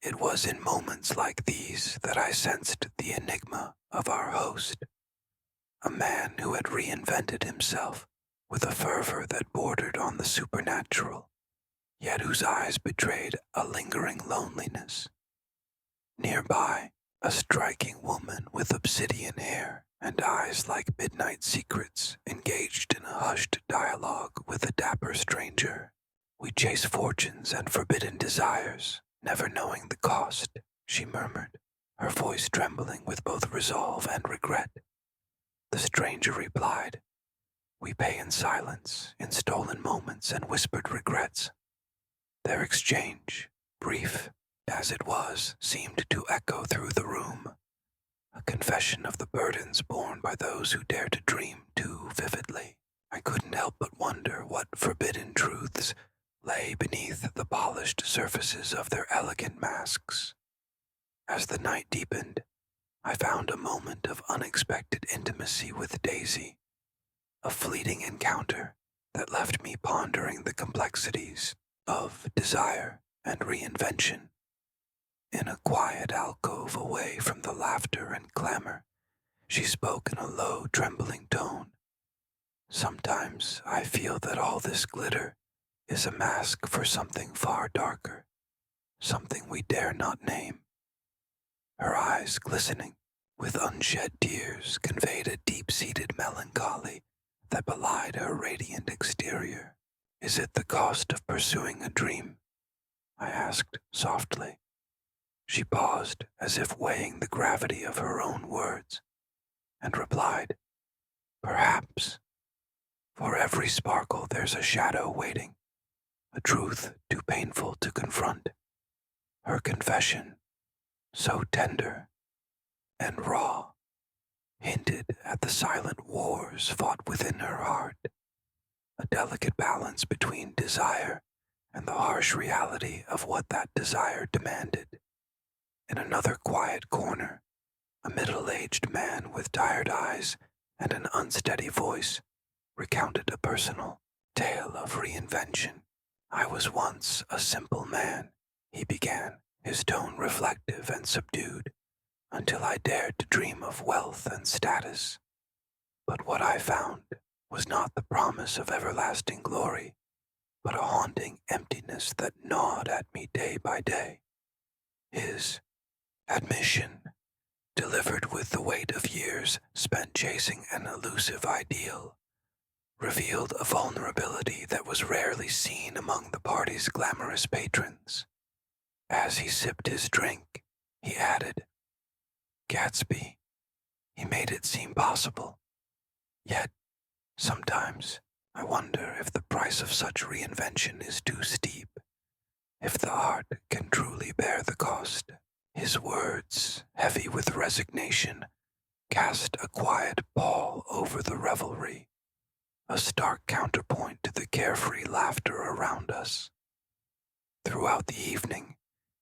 It was in moments like these that I sensed the enigma of our host, a man who had reinvented himself with a fervor that bordered on the supernatural, yet whose eyes betrayed a lingering loneliness. Nearby, a striking woman with obsidian hair and eyes like midnight secrets engaged in a hushed dialogue with a dapper stranger. "We chase fortunes and forbidden desires, never knowing the cost," she murmured, her voice trembling with both resolve and regret. The stranger replied, "We pay in silence, in stolen moments and whispered regrets." Their exchange, brief as it was, seemed to echo through the room, a confession of the burdens borne by those who dare to dream too vividly. I couldn't help but wonder what forbidden truths lay beneath the polished surfaces of their elegant masks. As the night deepened, I found a moment of unexpected intimacy with Daisy, a fleeting encounter that left me pondering the complexities of desire and reinvention. In a quiet alcove away from the laughter and clamor, she spoke in a low, trembling tone, Sometimes I feel that all this glitter is a mask for something far darker, something we dare not name. Her eyes, glistening with unshed tears, conveyed a deep-seated melancholy that belied her radiant exterior. "Is it the cost of pursuing a dream?" I asked softly. She paused as if weighing the gravity of her own words, and replied, "Perhaps. For every sparkle there's a shadow waiting, a truth too painful to confront." Her confession, so tender and raw, hinted at the silent wars fought within her heart, a delicate balance between desire and the harsh reality of what that desire demanded. In another quiet corner, a middle-aged man with tired eyes and an unsteady voice recounted a personal tale of reinvention. "I was once a simple man," he began, his tone reflective and subdued, "until I dared to dream of wealth and status. But what I found was not the promise of everlasting glory, but a haunting emptiness that gnawed at me day by day." His admission, delivered with the weight of years spent chasing an elusive ideal, revealed a vulnerability that was rarely seen among the party's glamorous patrons. As he sipped his drink, he added, "Gatsby, he made it seem possible. Yet, sometimes, I wonder if the price of such reinvention is too steep, if the art can truly bear the cost." His words, heavy with resignation, cast a quiet pall over the revelry, a stark counterpoint to the carefree laughter around us. Throughout the evening,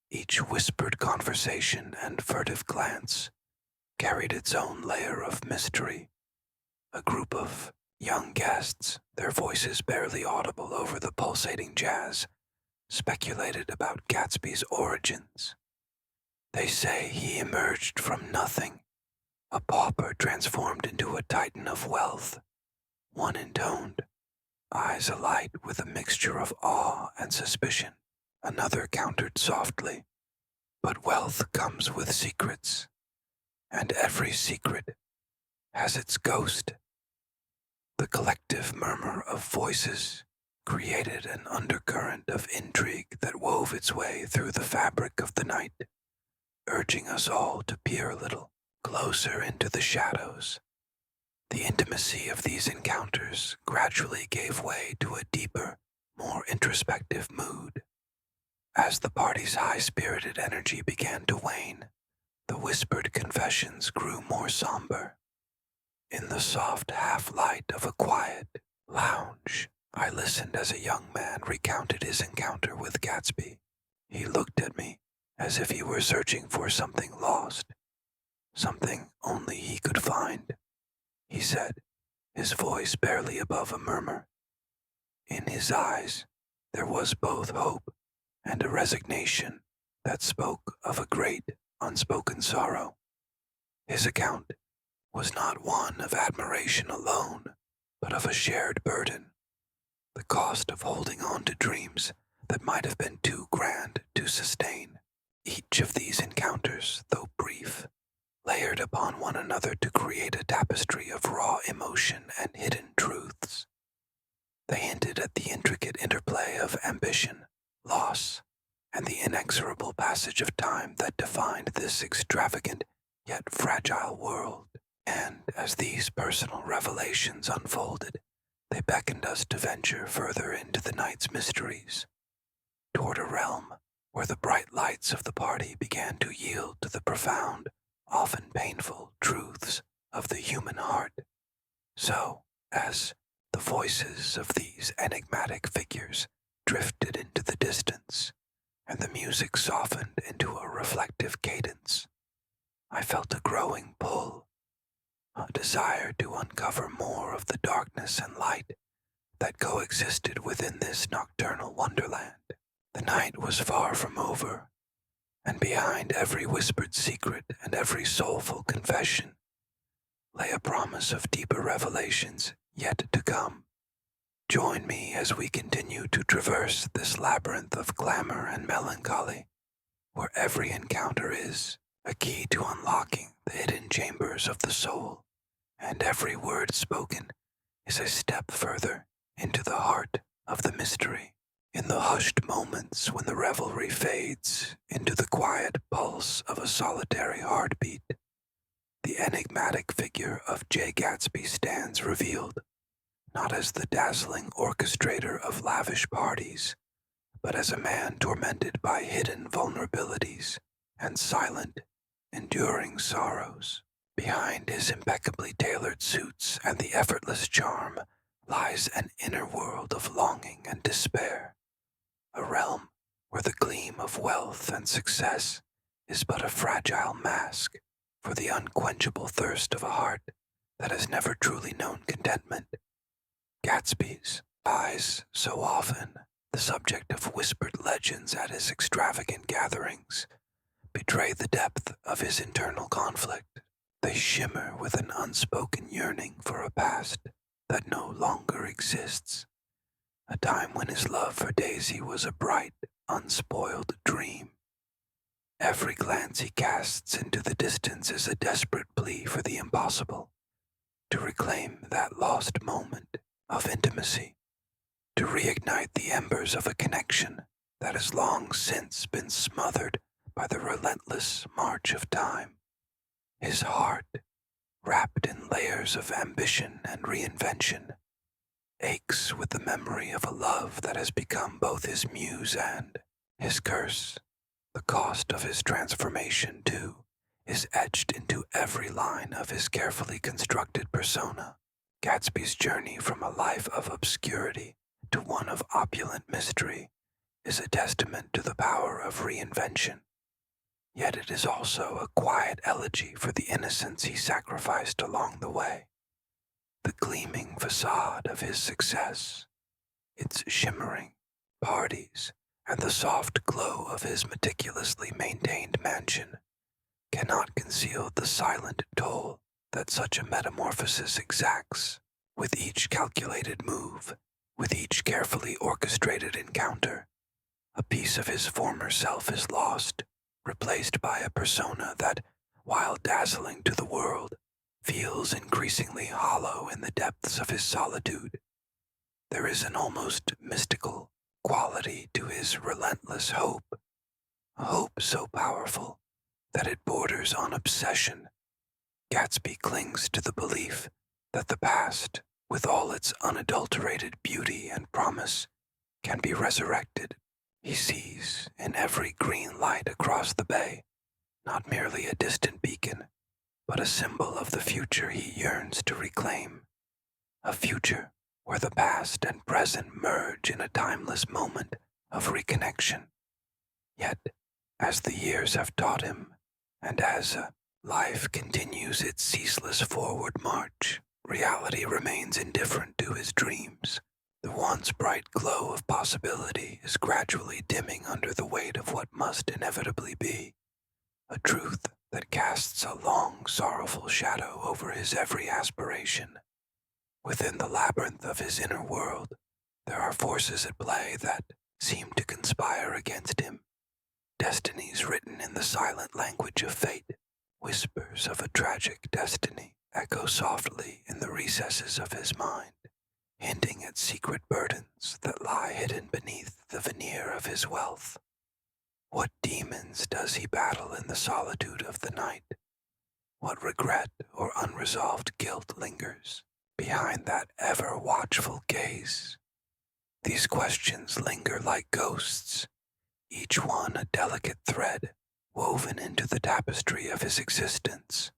each whispered conversation and furtive glance carried its own layer of mystery. A group of young guests, their voices barely audible over the pulsating jazz, speculated about Gatsby's origins. "They say he emerged from nothing, a pauper transformed into a titan of wealth," one intoned, eyes alight with a mixture of awe and suspicion. Another countered softly, "But wealth comes with secrets, and every secret has its ghost." The collective murmur of voices created an undercurrent of intrigue that wove its way through the fabric of the night, urging us all to peer a little closer into the shadows. The intimacy of these encounters gradually gave way to a deeper, more introspective mood. As the party's high-spirited energy began to wane, the whispered confessions grew more somber. In the soft half-light of a quiet lounge, I listened as a young man recounted his encounter with Gatsby. He looked at me as if he were searching for something lost, something only he could find, he said, his voice barely above a murmur. In his eyes, there was both hope and a resignation that spoke of a great, unspoken sorrow. His account was not one of admiration alone, but of a shared burden, the cost of holding on to dreams that might have been too grand to sustain. Each of these encounters, though brief, layered upon one another to create a tapestry of raw emotion and hidden truths. They hinted at the intricate interplay of ambition, loss, and the inexorable passage of time that defined this extravagant yet fragile world. And as these personal revelations unfolded, they beckoned us to venture further into the night's mysteries, toward a realm where the bright lights of the party began to yield to the profound, often painful truths of the human heart. So, as the voices of these enigmatic figures drifted into the distance, and the music softened into a reflective cadence, I felt a growing pull, a desire to uncover more of the darkness and light that coexisted within this nocturnal wonderland. The night was far from over, and behind every whispered secret and every soulful confession lay a promise of deeper revelations yet to come. Join me as we continue to traverse this labyrinth of glamour and melancholy, where every encounter is a key to unlocking the hidden chambers of the soul, and every word spoken is a step further into the heart of the mystery. In the hushed moments when the revelry fades into the quiet pulse of a solitary heartbeat, the enigmatic figure of Gatsby stands revealed, not as the dazzling orchestrator of lavish parties, but as a man tormented by hidden vulnerabilities and silent, enduring sorrows. Behind his impeccably tailored suits and the effortless charm lies an inner world of longing and despair, a realm where the gleam of wealth and success is but a fragile mask for the unquenchable thirst of a heart that has never truly known contentment. Gatsby's eyes, so often the subject of whispered legends at his extravagant gatherings, betray the depth of his internal conflict. They shimmer with an unspoken yearning for a past that no longer exists, a time when his love for Daisy was a bright, unspoiled dream. Every glance he casts into the distance is a desperate plea for the impossible, to reclaim that lost moment of intimacy, to reignite the embers of a connection that has long since been smothered by the relentless march of time. His heart, wrapped in layers of ambition and reinvention, aches with the memory of a love that has become both his muse and his curse. The cost of his transformation, too, is etched into every line of his carefully constructed persona. Gatsby's journey from a life of obscurity to one of opulent mystery is a testament to the power of reinvention. Yet it is also a quiet elegy for the innocence he sacrificed along the way. The gleaming facade of his success, its shimmering parties, and the soft glow of his meticulously maintained mansion cannot conceal the silent toll that such a metamorphosis exacts. With each calculated move, with each carefully orchestrated encounter, a piece of his former self is lost, replaced by a persona that, while dazzling to the world, feels increasingly hollow in the depths of his solitude. There is an almost mystical quality to his relentless hope, a hope so powerful that it borders on obsession. Gatsby clings to the belief that the past, with all its unadulterated beauty and promise, can be resurrected. He sees in every green light across the bay not merely a distant beacon, but a symbol of the future he yearns to reclaim, a future where the past and present merge in a timeless moment of reconnection. Yet, as the years have taught him, and as life continues its ceaseless forward march, reality remains indifferent to his dreams. The once bright glow of possibility is gradually dimming under the weight of what must inevitably be, a truth that casts a long, sorrowful shadow over his every aspiration. Within the labyrinth of his inner world, there are forces at play that seem to conspire against him, destinies written in the silent language of fate. Whispers of a tragic destiny echo softly in the recesses of his mind, hinting at secret burdens that lie hidden beneath the veneer of his wealth. What demons does he battle in the solitude of the night? What regret or unresolved guilt lingers behind that ever-watchful gaze? These questions linger like ghosts, each one a delicate thread woven into the tapestry of his existence,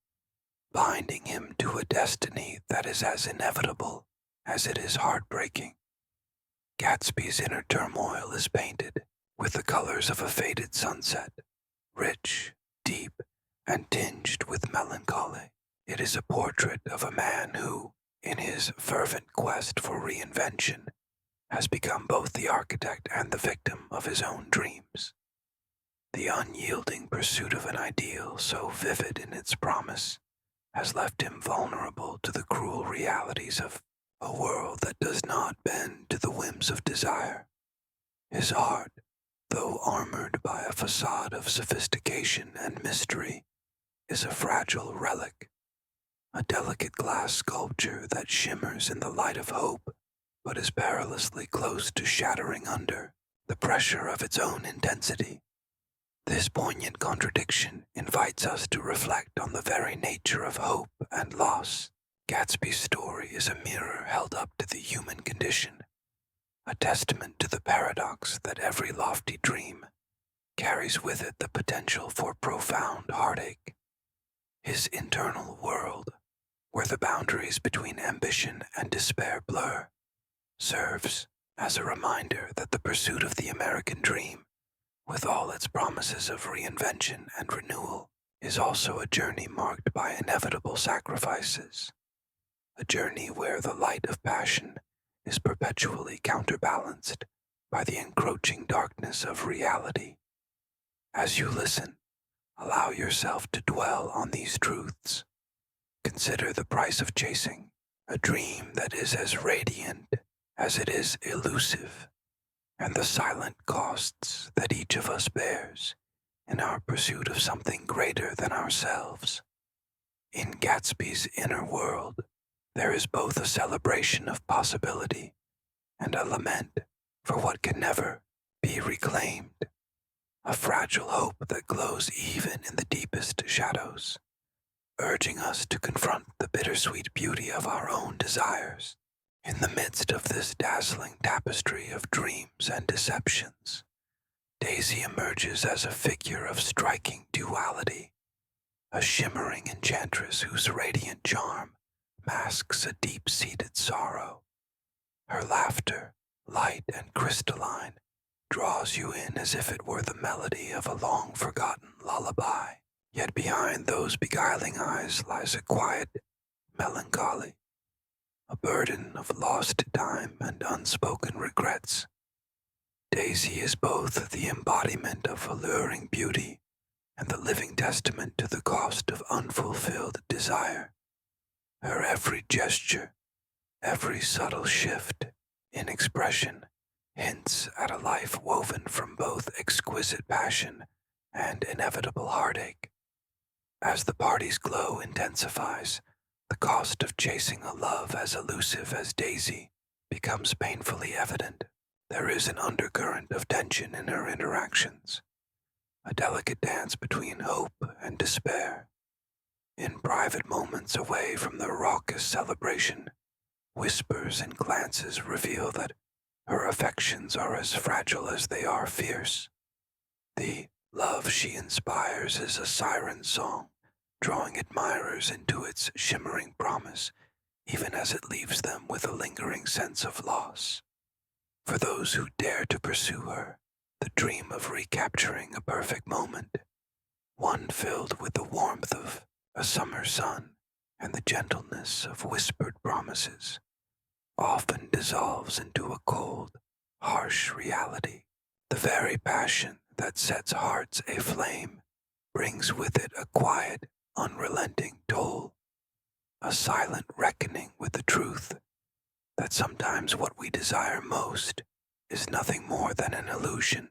binding him to a destiny that is as inevitable as it is heartbreaking. Gatsby's inner turmoil is painted with the colors of a faded sunset, rich, deep, and tinged with melancholy. It is a portrait of a man who, in his fervent quest for reinvention, has become both the architect and the victim of his own dreams. The unyielding pursuit of an ideal so vivid in its promise has left him vulnerable to the cruel realities of a world that does not bend to the whims of desire. His art, though armored by a facade of sophistication and mystery, is a fragile relic, a delicate glass sculpture that shimmers in the light of hope, but is perilously close to shattering under the pressure of its own intensity. This poignant contradiction invites us to reflect on the very nature of hope and loss. Gatsby's story is a mirror held up to the human condition, a testament to the paradox that every lofty dream carries with it the potential for profound heartache. His internal world, where the boundaries between ambition and despair blur, serves as a reminder that the pursuit of the American dream, with all its promises of reinvention and renewal, is also a journey marked by inevitable sacrifices, a journey where the light of passion is perpetually counterbalanced by the encroaching darkness of reality. As you listen, allow yourself to dwell on these truths. Consider the price of chasing a dream that is as radiant as it is elusive, and the silent costs that each of us bears in our pursuit of something greater than ourselves. In Gatsby's inner world, there is both a celebration of possibility and a lament for what can never be reclaimed, a fragile hope that glows even in the deepest shadows, urging us to confront the bittersweet beauty of our own desires. In the midst of this dazzling tapestry of dreams and deceptions, Daisy emerges as a figure of striking duality, a shimmering enchantress whose radiant charm masks a deep-seated sorrow. Her laughter, light and crystalline, draws you in as if it were the melody of a long-forgotten lullaby. Yet behind those beguiling eyes lies a quiet melancholy, a burden of lost time and unspoken regrets. Daisy is both the embodiment of alluring beauty and the living testament to the cost of unfulfilled desire. Her every gesture, every subtle shift in expression hints at a life woven from both exquisite passion and inevitable heartache. As the party's glow intensifies, the cost of chasing a love as elusive as Daisy becomes painfully evident. There is an undercurrent of tension in her interactions, a delicate dance between hope and despair. In private moments away from the raucous celebration, whispers and glances reveal that her affections are as fragile as they are fierce. The love she inspires is a siren song, drawing admirers into its shimmering promise, even as it leaves them with a lingering sense of loss. For those who dare to pursue her, the dream of recapturing a perfect moment, one filled with the warmth of a summer sun and the gentleness of whispered promises, often dissolves into a cold, harsh reality. The very passion that sets hearts aflame brings with it a quiet, unrelenting toll, a silent reckoning with the truth that sometimes what we desire most is nothing more than an illusion.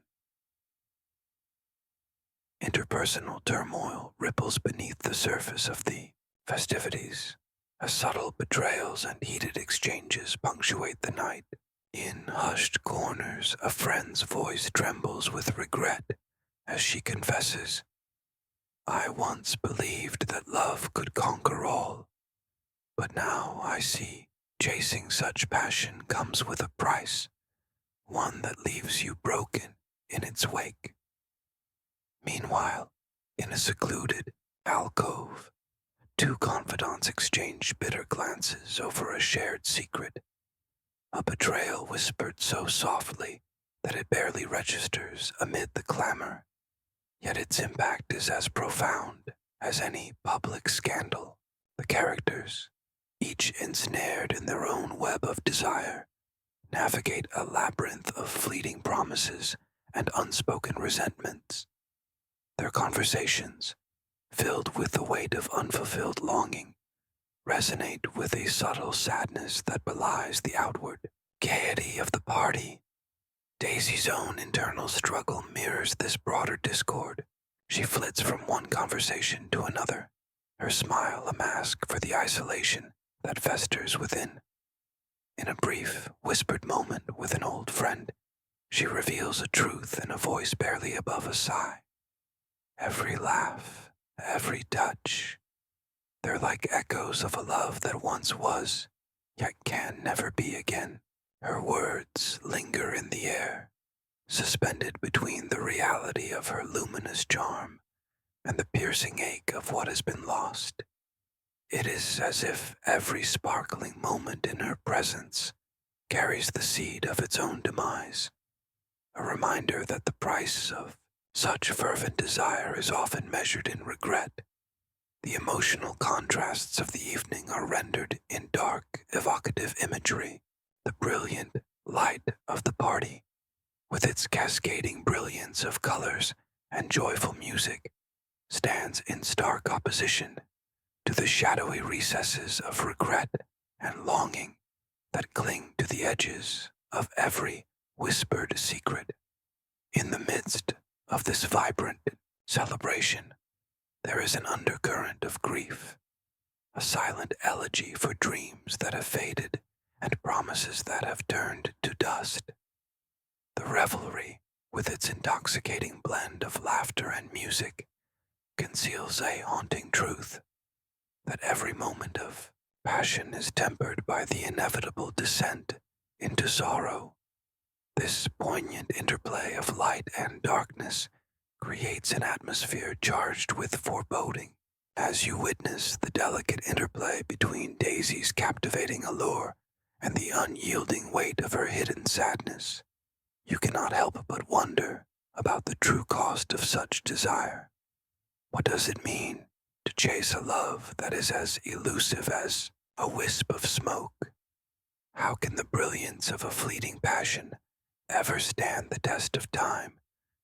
Interpersonal turmoil ripples beneath the surface of the festivities, as subtle betrayals and heated exchanges punctuate the night. In hushed corners, a friend's voice trembles with regret as she confesses, "I once believed that love could conquer all, but now I see chasing such passion comes with a price, one that leaves you broken in its wake." Meanwhile, in a secluded alcove, two confidants exchange bitter glances over a shared secret, a betrayal whispered so softly that it barely registers amid the clamor, yet its impact is as profound as any public scandal. The characters, each ensnared in their own web of desire, navigate a labyrinth of fleeting promises and unspoken resentments. Their conversations, filled with the weight of unfulfilled longing, resonate with a subtle sadness that belies the outward gaiety of the party. Daisy's own internal struggle mirrors this broader discord. She flits from one conversation to another, her smile a mask for the isolation that festers within. In a brief, whispered moment with an old friend, she reveals a truth in a voice barely above a sigh. Every laugh, every touch, they're like echoes of a love that once was, yet can never be again. Her words linger in the air, suspended between the reality of her luminous charm and the piercing ache of what has been lost. It is as if every sparkling moment in her presence carries the seed of its own demise, a reminder that the price of such fervent desire is often measured in regret. The emotional contrasts of the evening are rendered in dark, evocative imagery. The brilliant light of the party, with its cascading brilliance of colors and joyful music, stands in stark opposition to the shadowy recesses of regret and longing that cling to the edges of every whispered secret. In the midst of this vibrant celebration, there is an undercurrent of grief, a silent elegy for dreams that have faded and promises that have turned to dust. The revelry, with its intoxicating blend of laughter and music, conceals a haunting truth, that every moment of passion is tempered by the inevitable descent into sorrow. This poignant interplay of light and darkness creates an atmosphere charged with foreboding. As you witness the delicate interplay between Daisy's captivating allure and the unyielding weight of her hidden sadness, you cannot help but wonder about the true cost of such desire. What does it mean to chase a love that is as elusive as a wisp of smoke? How can the brilliance of a fleeting passion ever stand the test of time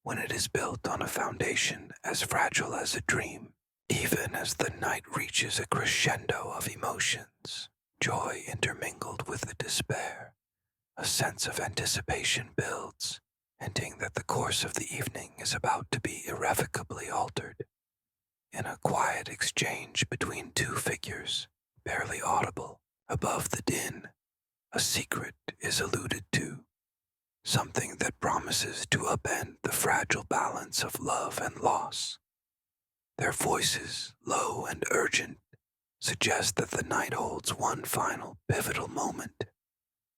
when it is built on a foundation as fragile as a dream? Even as the night reaches a crescendo of emotions, joy intermingled with the despair, a sense of anticipation builds, hinting that the course of the evening is about to be irrevocably altered. In a quiet exchange between two figures, barely audible above the din, a secret is alluded to, something that promises to upend the fragile balance of love and loss. Their voices, low and urgent, suggest that the night holds one final pivotal moment,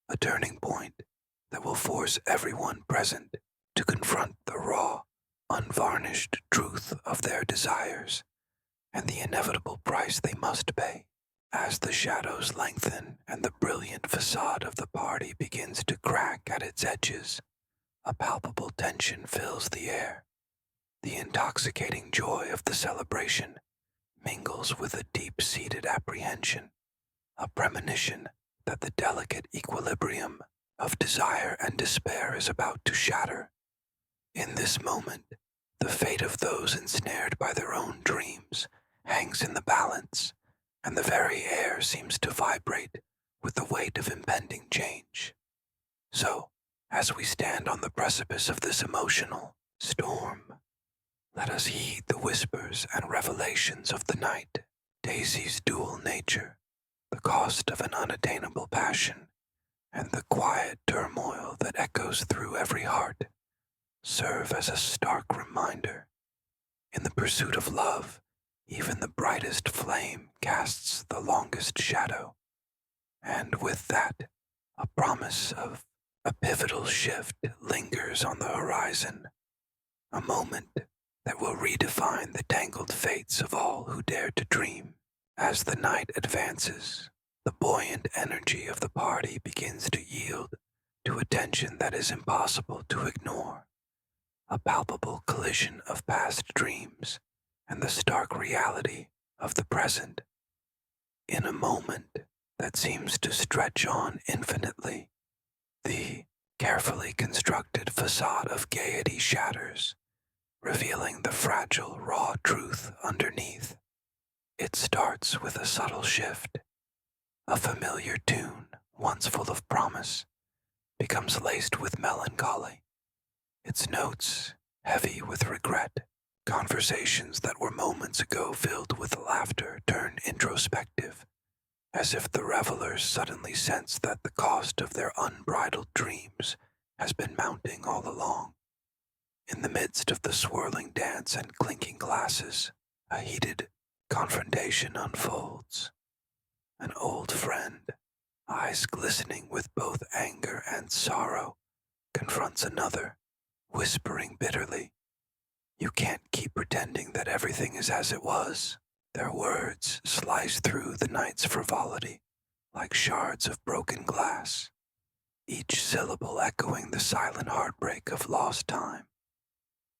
a turning point that will force everyone present to confront the raw, unvarnished truth of their desires and the inevitable price they must pay. As the shadows lengthen and the brilliant facade of the party begins to crack at its edges, a palpable tension fills the air. The intoxicating joy of the celebration mingles with a deep-seated apprehension, a premonition that the delicate equilibrium of desire and despair is about to shatter. In this moment, the fate of those ensnared by their own dreams hangs in the balance, and the very air seems to vibrate with the weight of impending change. So, as we stand on the precipice of this emotional storm, let us heed the whispers and revelations of the night. Daisy's dual nature, the cost of an unattainable passion, and the quiet turmoil that echoes through every heart, serve as a stark reminder. In the pursuit of love, even the brightest flame casts the longest shadow, and with that, a promise of a pivotal shift lingers on the horizon, a moment that will redefine the tangled fates of all who dare to dream. As the night advances, the buoyant energy of the party begins to yield to a tension that is impossible to ignore, a palpable collision of past dreams and the stark reality of the present. In a moment that seems to stretch on infinitely, the carefully constructed facade of gaiety shatters, revealing the fragile, raw truth underneath. It starts with a subtle shift, A familiar tune, once full of promise, becomes laced with melancholy, its notes heavy with regret. Conversations that were moments ago filled with laughter turn introspective, as if the revelers suddenly sense that the cost of their unbridled dreams has been mounting all along. In the midst of the swirling dance and clinking glasses, a heated confrontation unfolds. An old friend, eyes glistening with both anger and sorrow, confronts another, whispering bitterly, "You can't keep pretending that everything is as it was." Their words slice through the night's frivolity like shards of broken glass, each syllable echoing the silent heartbreak of lost time.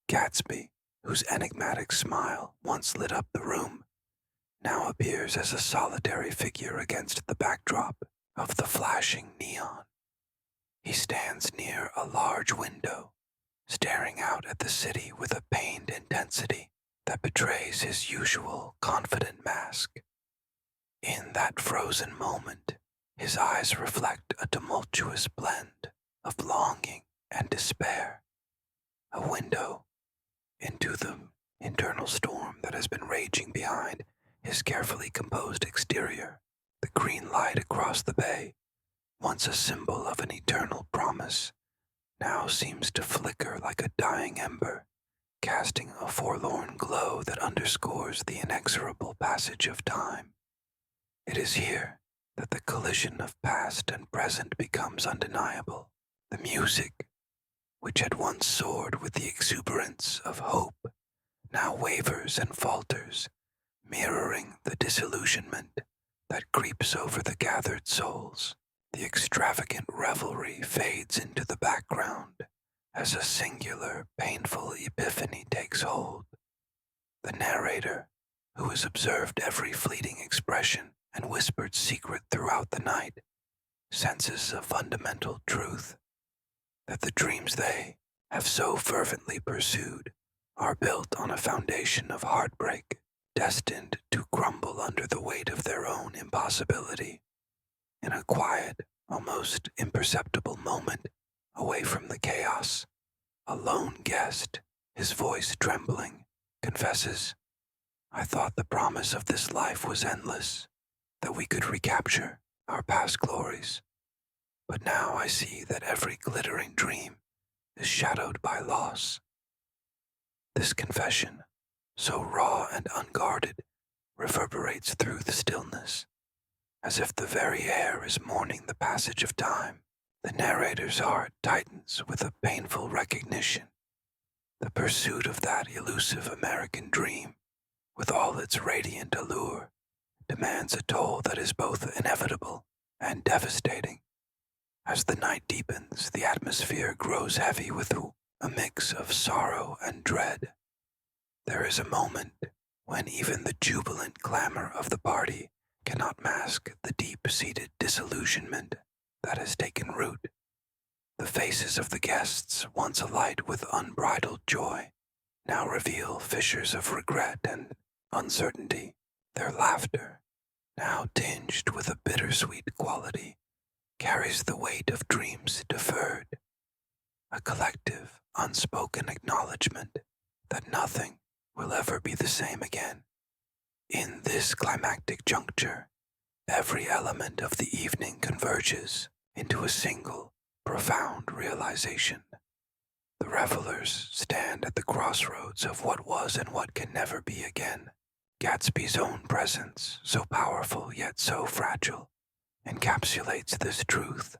Gatsby, whose enigmatic smile once lit up the room, now appears as a solitary figure against the backdrop of the flashing neon. He stands near a large window, staring out at the city with a pained intensity that betrays his usual confident mask. In that frozen moment, his eyes reflect a tumultuous blend of longing and despair. A window into the internal storm that has been raging behind his carefully composed exterior. The green light across the bay, once a symbol of an eternal promise, now seems to flicker like a dying ember, casting a forlorn glow that underscores the inexorable passage of time. It is here that the collision of past and present becomes undeniable. The music, which had once soared with the exuberance of hope, now wavers and falters, mirroring the disillusionment that creeps over the gathered souls. The extravagant revelry fades into the background as a singular, painful epiphany takes hold. The narrator, who has observed every fleeting expression and whispered secret throughout the night, senses a fundamental truth, that the dreams they have so fervently pursued are built on a foundation of heartbreak, destined to crumble under the weight of their own impossibility. In a quiet, almost imperceptible moment, away from the chaos, a lone guest, his voice trembling, confesses, "I thought the promise of this life was endless, that we could recapture our past glories. But now I see that every glittering dream is shadowed by loss." This confession, so raw and unguarded, reverberates through the stillness, as if the very air is mourning the passage of time. The narrator's heart tightens with a painful recognition. The pursuit of that elusive American dream, with all its radiant allure, demands a toll that is both inevitable and devastating. As the night deepens, the atmosphere grows heavy with a mix of sorrow and dread. There is a moment when even the jubilant clamor of the party cannot mask the deep-seated disillusionment that has taken root. The faces of the guests, once alight with unbridled joy, now reveal fissures of regret and uncertainty. Their laughter, now tinged with a bittersweet quality, carries the weight of dreams deferred, a collective, unspoken acknowledgement that nothing will ever be the same again. In this climactic juncture, every element of the evening converges into a single, profound realization. The revelers stand at the crossroads of what was and what can never be again. Gatsby's own presence, so powerful yet so fragile, encapsulates this truth,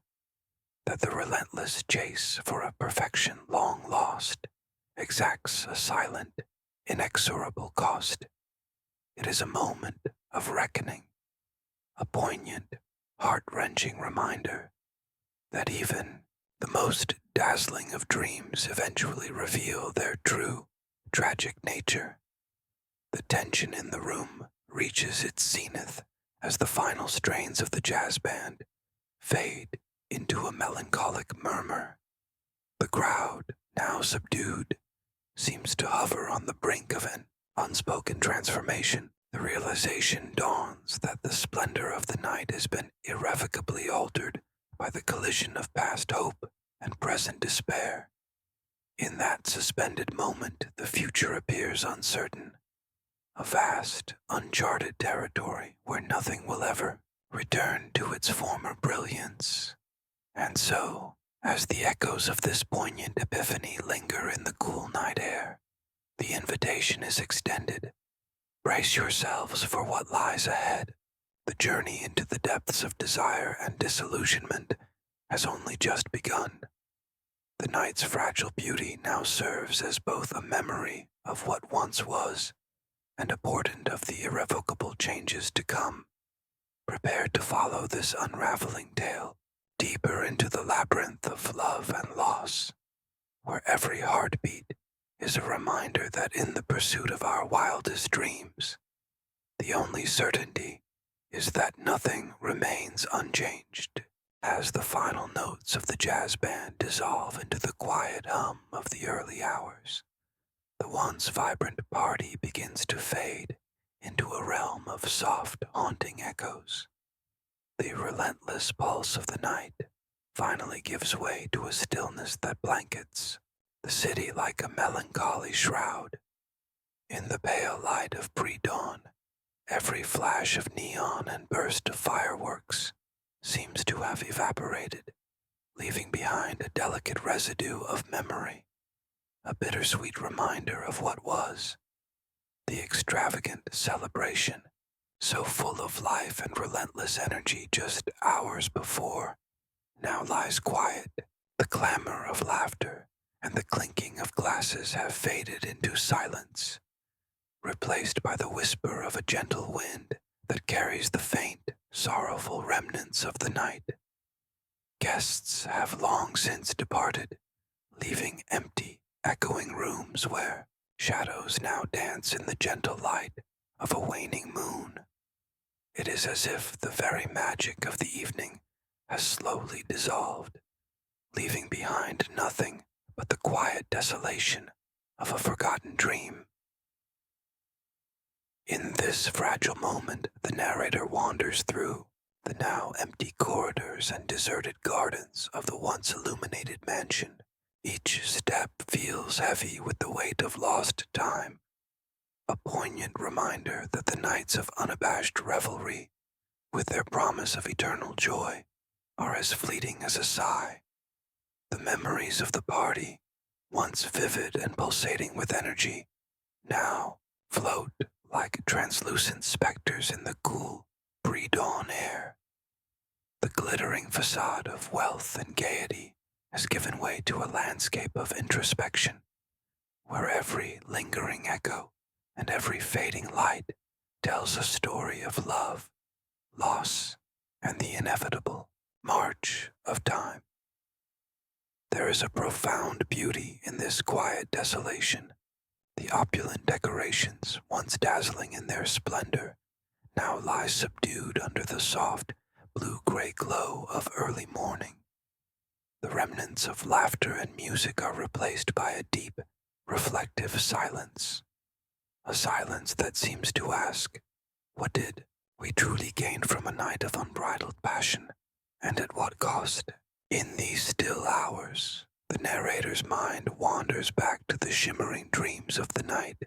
that the relentless chase for a perfection long lost exacts a silent, inexorable cost. It is a moment of reckoning, a poignant, heart-wrenching reminder that even the most dazzling of dreams eventually reveal their true, tragic nature. The tension in the room reaches its zenith as the final strains of the jazz band fade into a melancholic murmur. The crowd, now subdued, seems to hover on the brink of an unspoken transformation, The realization dawns that the splendor of the night has been irrevocably altered by the collision of past hope and present despair. In that suspended moment, the future appears uncertain, a vast, uncharted territory where nothing will ever return to its former brilliance. And so, as the echoes of this poignant epiphany linger in the cool night air, the invitation is extended. Brace yourselves for what lies ahead. The journey into the depths of desire and disillusionment has only just begun. The night's fragile beauty now serves as both a memory of what once was and a portent of the irrevocable changes to come. Prepare to follow this unraveling tale deeper into the labyrinth of love and loss, where every heartbeat is a reminder that in the pursuit of our wildest dreams, the only certainty is that nothing remains unchanged. As the final notes of the jazz band dissolve into the quiet hum of the early hours, the once vibrant party begins to fade into a realm of soft, haunting echoes. The relentless pulse of the night finally gives way to a stillness that blankets the city like a melancholy shroud. In the pale light of pre-dawn, every flash of neon and burst of fireworks seems to have evaporated, leaving behind a delicate residue of memory, a bittersweet reminder of what was. The extravagant celebration, so full of life and relentless energy just hours before, now lies quiet. The clamor of laughter and the clinking of glasses have faded into silence, replaced by the whisper of a gentle wind that carries the faint, sorrowful remnants of the night. Guests have long since departed, leaving empty, echoing rooms where shadows now dance in the gentle light of a waning moon. It is as if the very magic of the evening has slowly dissolved, leaving behind nothing but the quiet desolation of a forgotten dream. In this fragile moment, the narrator wanders through the now empty corridors and deserted gardens of the once illuminated mansion. Each step feels heavy with the weight of lost time, a poignant reminder that the nights of unabashed revelry, with their promise of eternal joy, are as fleeting as a sigh. The memories of the party, once vivid and pulsating with energy, now float like translucent specters in the cool, pre-dawn air. The glittering facade of wealth and gaiety has given way to a landscape of introspection, where every lingering echo and every fading light tells a story of love, loss, and the inevitable march of time. There is a profound beauty in this quiet desolation. The opulent decorations, once dazzling in their splendor, now lie subdued under the soft, blue-gray glow of early morning. The remnants of laughter and music are replaced by a deep, reflective silence. A silence that seems to ask, what did we truly gain from a night of unbridled passion, and at what cost? In these still hours, the narrator's mind wanders back to the shimmering dreams of the night,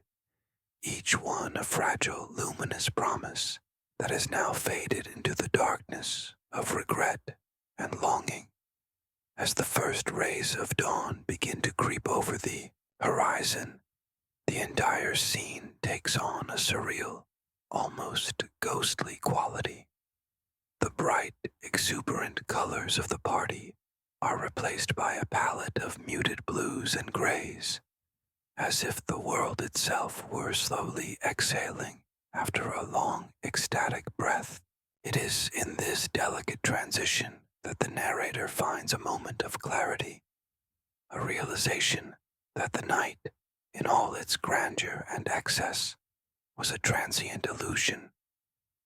each one a fragile, luminous promise that has now faded into the darkness of regret and longing. As the first rays of dawn begin to creep over the horizon, the entire scene takes on a surreal, almost ghostly quality. The bright, exuberant colors of the party are replaced by a palette of muted blues and grays, as if the world itself were slowly exhaling after a long, ecstatic breath. It is in this delicate transition that the narrator finds a moment of clarity, a realization that the night, in all its grandeur and excess, was a transient illusion,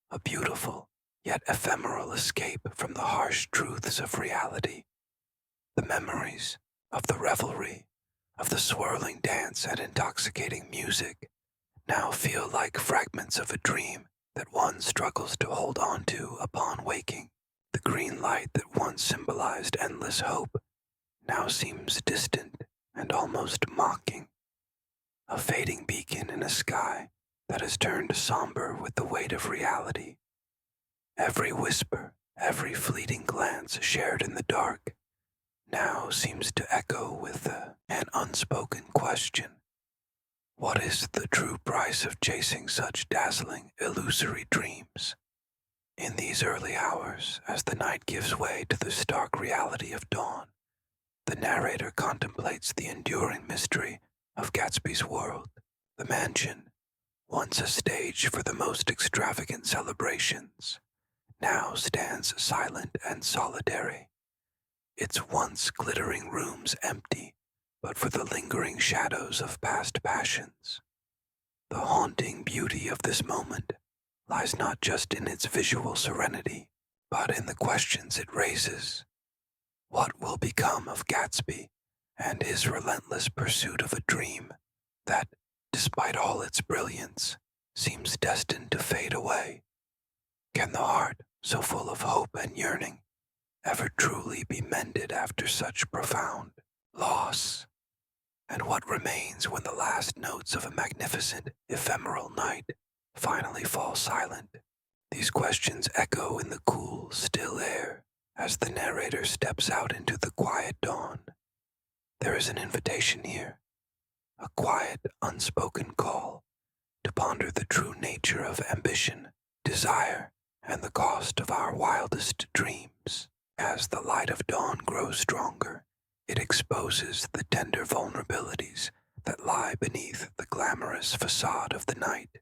a beautiful yet ephemeral escape from the harsh truths of reality. The memories of the revelry, of the swirling dance and intoxicating music, now feel like fragments of a dream that one struggles to hold on to upon waking. The green light that once symbolized endless hope now seems distant and almost mocking, a fading beacon in a sky that has turned somber with the weight of reality. Every whisper, every fleeting glance shared in the dark now seems to echo with an unspoken question. What is the true price of chasing such dazzling, illusory dreams? In these early hours, as the night gives way to the stark reality of dawn, the narrator contemplates the enduring mystery of Gatsby's world. The mansion, once a stage for the most extravagant celebrations, now stands silent and solitary, its once glittering rooms empty but for the lingering shadows of past passions. The haunting beauty of this moment lies not just in its visual serenity, but in the questions it raises. What will become of Gatsby and his relentless pursuit of a dream that, despite all its brilliance, seems destined to fade away? Can the heart, so full of hope and yearning, ever truly be mended after such profound loss? And what remains when the last notes of a magnificent, ephemeral night finally fall silent? These questions echo in the cool, still air as the narrator steps out into the quiet dawn. There is an invitation here, a quiet, unspoken call to ponder the true nature of ambition, desire, and the cost of our wildest dreams. As the light of dawn grows stronger, it exposes the tender vulnerabilities that lie beneath the glamorous facade of the night,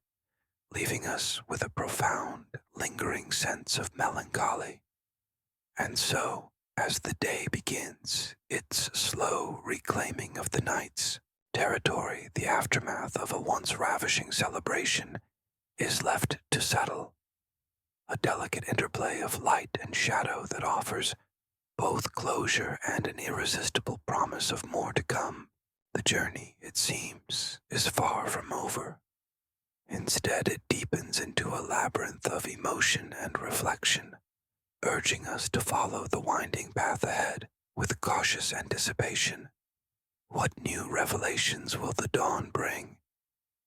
leaving us with a profound, lingering sense of melancholy. And so, as the day begins its slow reclaiming of the night's territory, the aftermath of a once ravishing celebration is left to settle, a delicate interplay of light and shadow that offers both closure and an irresistible promise of more to come. The journey, it seems, is far from over. Instead, it deepens into a labyrinth of emotion and reflection, urging us to follow the winding path ahead with cautious anticipation. What new revelations will the dawn bring?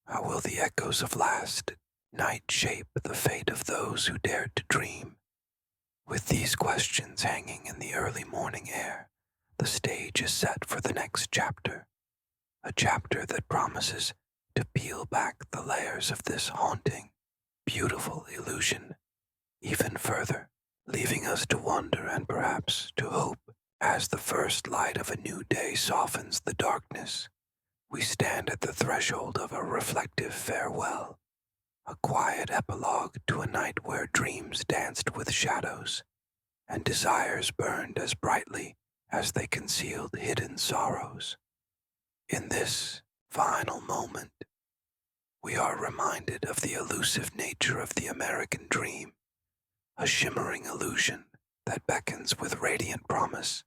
How will the echoes of last night shape the fate of those who dared to dream? With these questions hanging in the early morning air, the stage is set for the next chapter, a chapter that promises to peel back the layers of this haunting, beautiful illusion even further, leaving us to wonder and perhaps to hope. As the first light of a new day softens the darkness, we stand at the threshold of a reflective farewell, a quiet epilogue to a night where dreams danced with shadows, and desires burned as brightly as they concealed hidden sorrows. In this final moment, we are reminded of the elusive nature of the American dream, a shimmering illusion that beckons with radiant promise,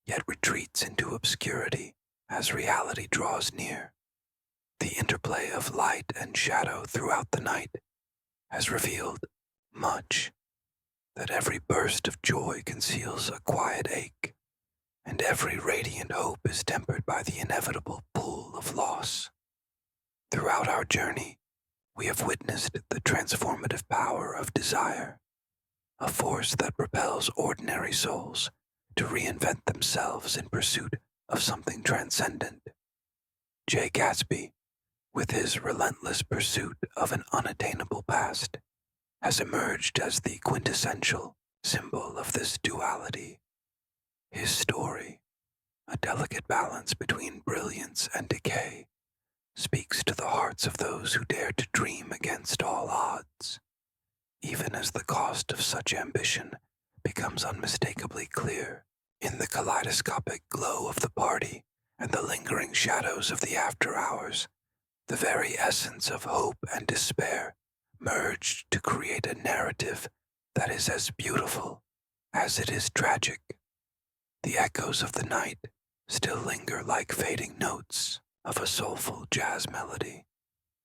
yet retreats into obscurity as reality draws near. The interplay of light and shadow throughout the night has revealed much, that every burst of joy conceals a quiet ache, and every radiant hope is tempered by the inevitable pull of loss. Throughout our journey, we have witnessed the transformative power of desire, a force that propels ordinary souls to reinvent themselves in pursuit of something transcendent. J. Gatsby, with his relentless pursuit of an unattainable past, has emerged as the quintessential symbol of this duality. His story, a delicate balance between brilliance and decay, speaks to the hearts of those who dare to dream against all odds, even as the cost of such ambition becomes unmistakably clear. In the kaleidoscopic glow of the party and the lingering shadows of the after hours, the very essence of hope and despair merged to create a narrative that is as beautiful as it is tragic. The echoes of the night still linger like fading notes of a soulful jazz melody,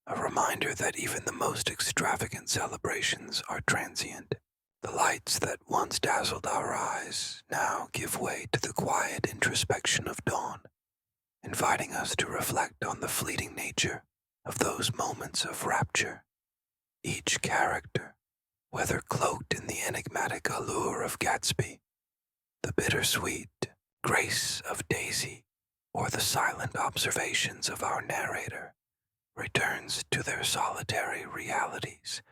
a reminder that even the most extravagant celebrations are transient. The lights that once dazzled our eyes now give way to the quiet introspection of dawn, inviting us to reflect on the fleeting nature of those moments of rapture. Each character, whether cloaked in the enigmatic allure of Gatsby, the bittersweet grace of Daisy, or the silent observations of our narrator, returns to their solitary realities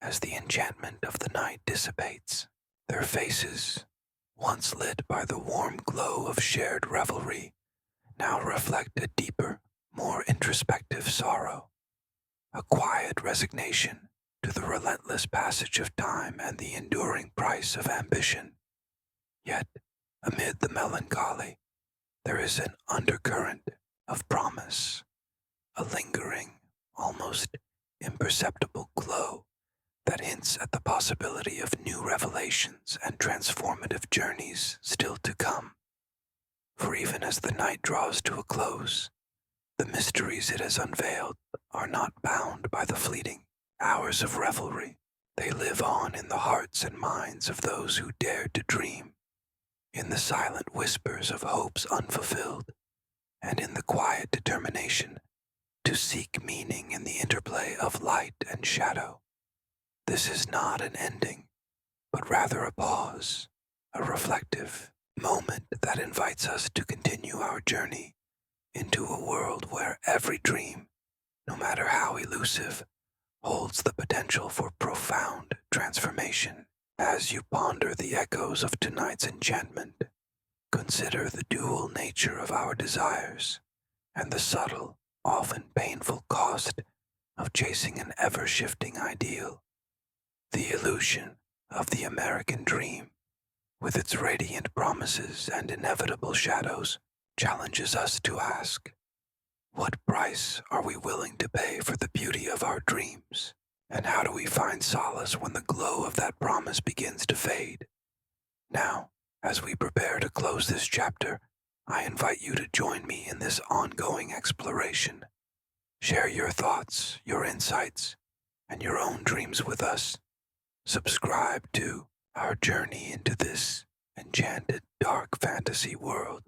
as the enchantment of the night dissipates. Their faces, once lit by the warm glow of shared revelry, now reflect a deeper, more introspective sorrow, a quiet resignation to the relentless passage of time and the enduring price of ambition. Yet, amid the melancholy, there is an undercurrent of promise, a lingering, almost imperceptible glow that hints at the possibility of new revelations and transformative journeys still to come. For even as the night draws to a close, the mysteries it has unveiled are not bound by the fleeting hours of revelry. They live on in the hearts and minds of those who dared to dream, in the silent whispers of hopes unfulfilled, and in the quiet determination to seek meaning in the interplay of light and shadow. This is not an ending, but rather a pause, a reflective moment that invites us to continue our journey into a world where every dream, no matter how elusive, holds the potential for profound transformation. As you ponder the echoes of tonight's enchantment, consider the dual nature of our desires and the subtle, often painful cost of chasing an ever-shifting ideal. The illusion of the American dream, with its radiant promises and inevitable shadows, challenges us to ask, what price are we willing to pay for the beauty of our dreams? And how do we find solace when the glow of that promise begins to fade? Now, as we prepare to close this chapter, I invite you to join me in this ongoing exploration. Share your thoughts, your insights, and your own dreams with us. Subscribe to our journey into this enchanted dark fantasy world,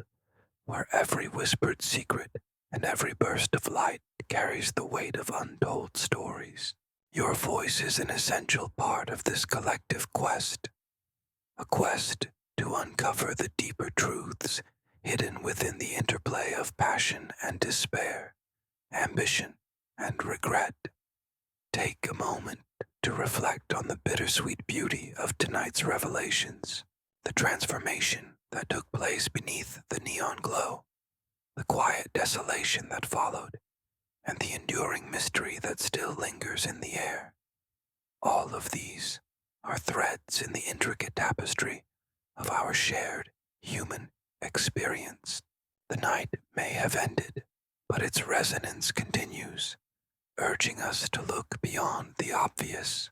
where every whispered secret and every burst of light carries the weight of untold stories. Your voice is an essential part of this collective quest, a quest to uncover the deeper truths hidden within the interplay of passion and despair, ambition and regret. Take a moment to reflect on the bittersweet beauty of tonight's revelations, the transformation that took place beneath the neon glow, the quiet desolation that followed, and the enduring mystery that still lingers in the air. All of these are threads in the intricate tapestry of our shared human experience. The night may have ended, but its resonance continues, urging us to look beyond the obvious,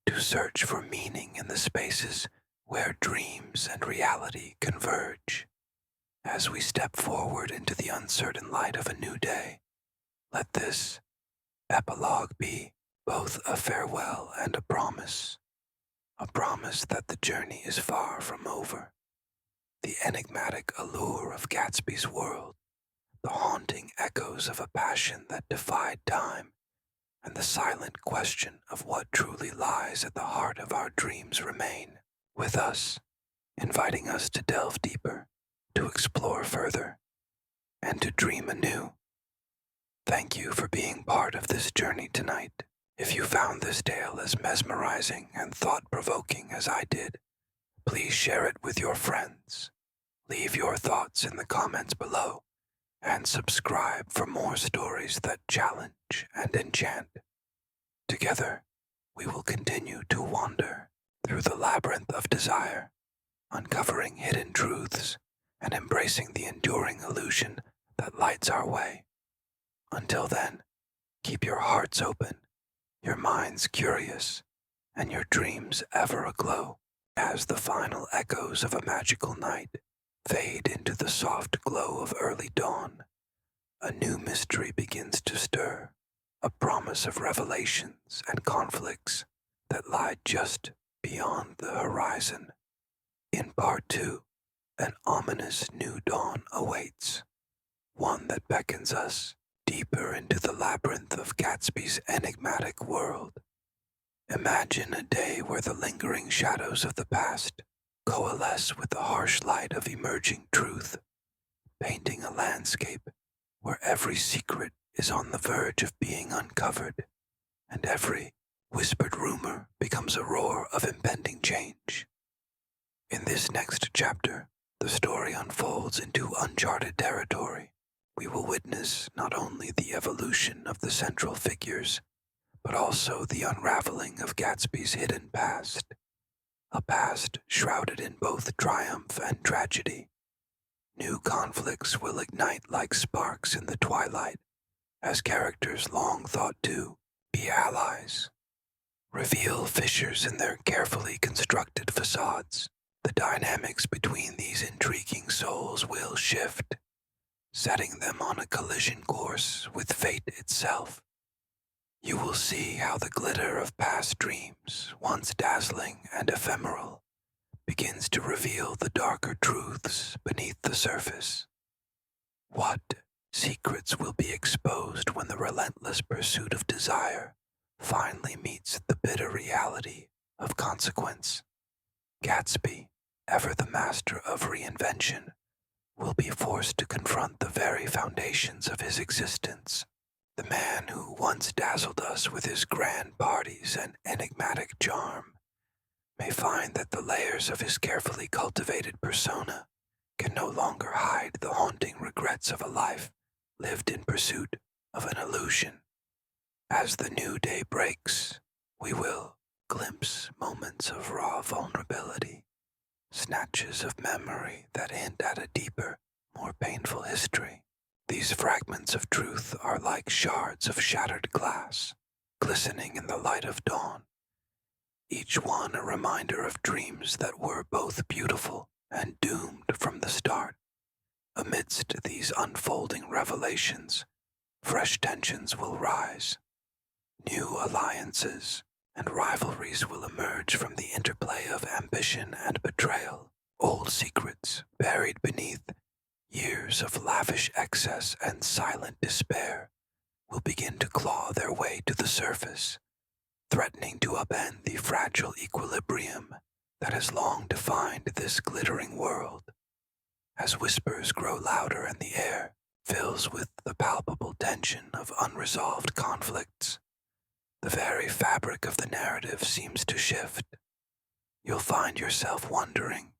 to search for meaning in the spaces where dreams and reality converge. As we step forward into the uncertain light of a new day, let this epilogue be both a farewell and a promise that the journey is far from over. The enigmatic allure of Gatsby's world, the haunting echoes of a passion that defied time, and the silent question of what truly lies at the heart of our dreams remain with us, inviting us to delve deeper, to explore further, and to dream anew. Thank you for being part of this journey tonight. If you found this tale as mesmerizing and thought-provoking as I did, please share it with your friends. Leave your thoughts in the comments below, and subscribe for more stories that challenge and enchant. Together, we will continue to wander through the labyrinth of desire, uncovering hidden truths and embracing the enduring illusion that lights our way. Until then, keep your hearts open, your minds curious, and your dreams ever aglow as the final echoes of a magical night fade into the soft glow of early dawn. A new mystery begins to stir, a promise of revelations and conflicts that lie just beyond the horizon. In Part 2, an ominous new dawn awaits, one that beckons us deeper into the labyrinth of Gatsby's enigmatic world. Imagine a day where the lingering shadows of the past coalesce with the harsh light of emerging truth, painting a landscape where every secret is on the verge of being uncovered, and every whispered rumor becomes a roar of impending change. In this next chapter, the story unfolds into uncharted territory. We will witness not only the evolution of the central figures, but also the unraveling of Gatsby's hidden past, a past shrouded in both triumph and tragedy. New conflicts will ignite like sparks in the twilight, as characters long thought to be allies reveal fissures in their carefully constructed facades. The dynamics between these intriguing souls will shift, setting them on a collision course with fate itself. You will see how the glitter of past dreams, once dazzling and ephemeral, begins to reveal the darker truths beneath the surface. What secrets will be exposed when the relentless pursuit of desire finally meets the bitter reality of consequence? Gatsby, ever the master of reinvention, will be forced to confront the very foundations of his existence. The man who once dazzled us with his grand parties and enigmatic charm may find that the layers of his carefully cultivated persona can no longer hide the haunting regrets of a life lived in pursuit of an illusion. As the new day breaks, we will glimpse moments of raw vulnerability, snatches of memory that hint at a deeper, more painful history. These fragments of truth are like shards of shattered glass, glistening in the light of dawn, each one a reminder of dreams that were both beautiful and doomed from the start. Amidst these unfolding revelations, fresh tensions will rise. New alliances and rivalries will emerge from the interplay of ambition and betrayal. Old secrets buried beneath years of lavish excess and silent despair will begin to claw their way to the surface, threatening to upend the fragile equilibrium that has long defined this glittering world. As whispers grow louder and the air fills with the palpable tension of unresolved conflicts, the very fabric of the narrative seems to shift. You'll find yourself wondering,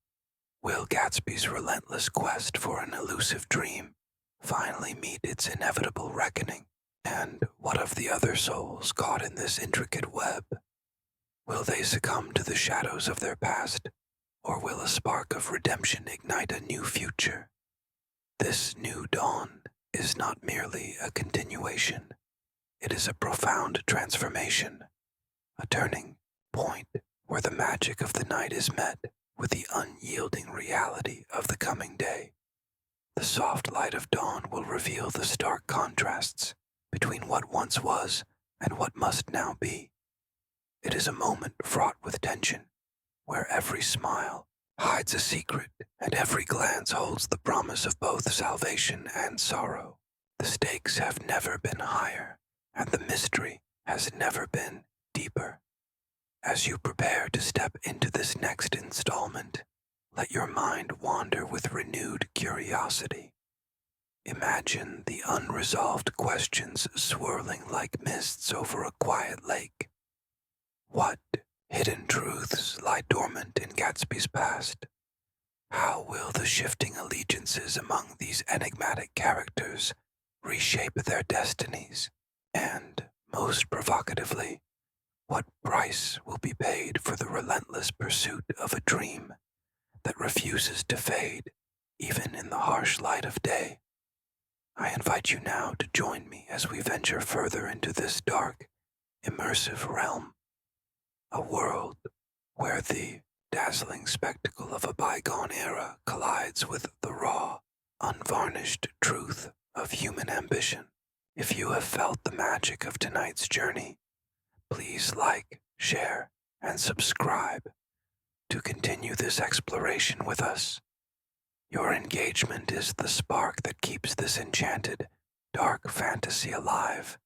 will Gatsby's relentless quest for an elusive dream finally meet its inevitable reckoning? And what of the other souls caught in this intricate web? Will they succumb to the shadows of their past, or will a spark of redemption ignite a new future? This new dawn is not merely a continuation. It is a profound transformation, a turning point where the magic of the night is met with the unyielding reality of the coming day. The soft light of dawn will reveal the stark contrasts between what once was and what must now be. It is a moment fraught with tension, where every smile hides a secret and every glance holds the promise of both salvation and sorrow. The stakes have never been higher, and the mystery has never been deeper. As you prepare to step into this next installment, let your mind wander with renewed curiosity. Imagine the unresolved questions swirling like mists over a quiet lake. What hidden truths lie dormant in Gatsby's past? How will the shifting allegiances among these enigmatic characters reshape their destinies? And, most provocatively, what price will be paid for the relentless pursuit of a dream that refuses to fade even in the harsh light of day? I invite you now to join me as we venture further into this dark, immersive realm, a world where the dazzling spectacle of a bygone era collides with the raw, unvarnished truth of human ambition. If you have felt the magic of tonight's journey, please like, share, and subscribe to continue this exploration with us. Your engagement is the spark that keeps this enchanted, dark fantasy alive,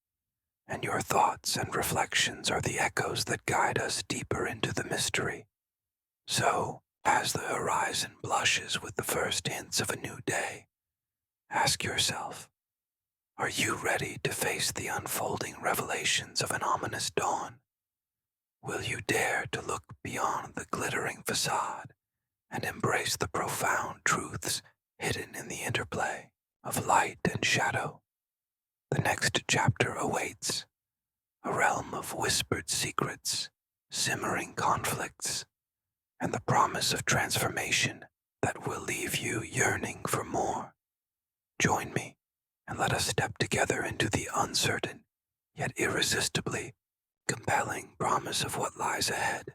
and your thoughts and reflections are the echoes that guide us deeper into the mystery. So, as the horizon blushes with the first hints of a new day, ask yourself, are you ready to face the unfolding revelations of an ominous dawn? Will you dare to look beyond the glittering facade and embrace the profound truths hidden in the interplay of light and shadow? The next chapter awaits, a realm of whispered secrets, simmering conflicts, and the promise of transformation that will leave you yearning for more. Join me, and let us step together into the uncertain, yet irresistibly compelling promise of what lies ahead.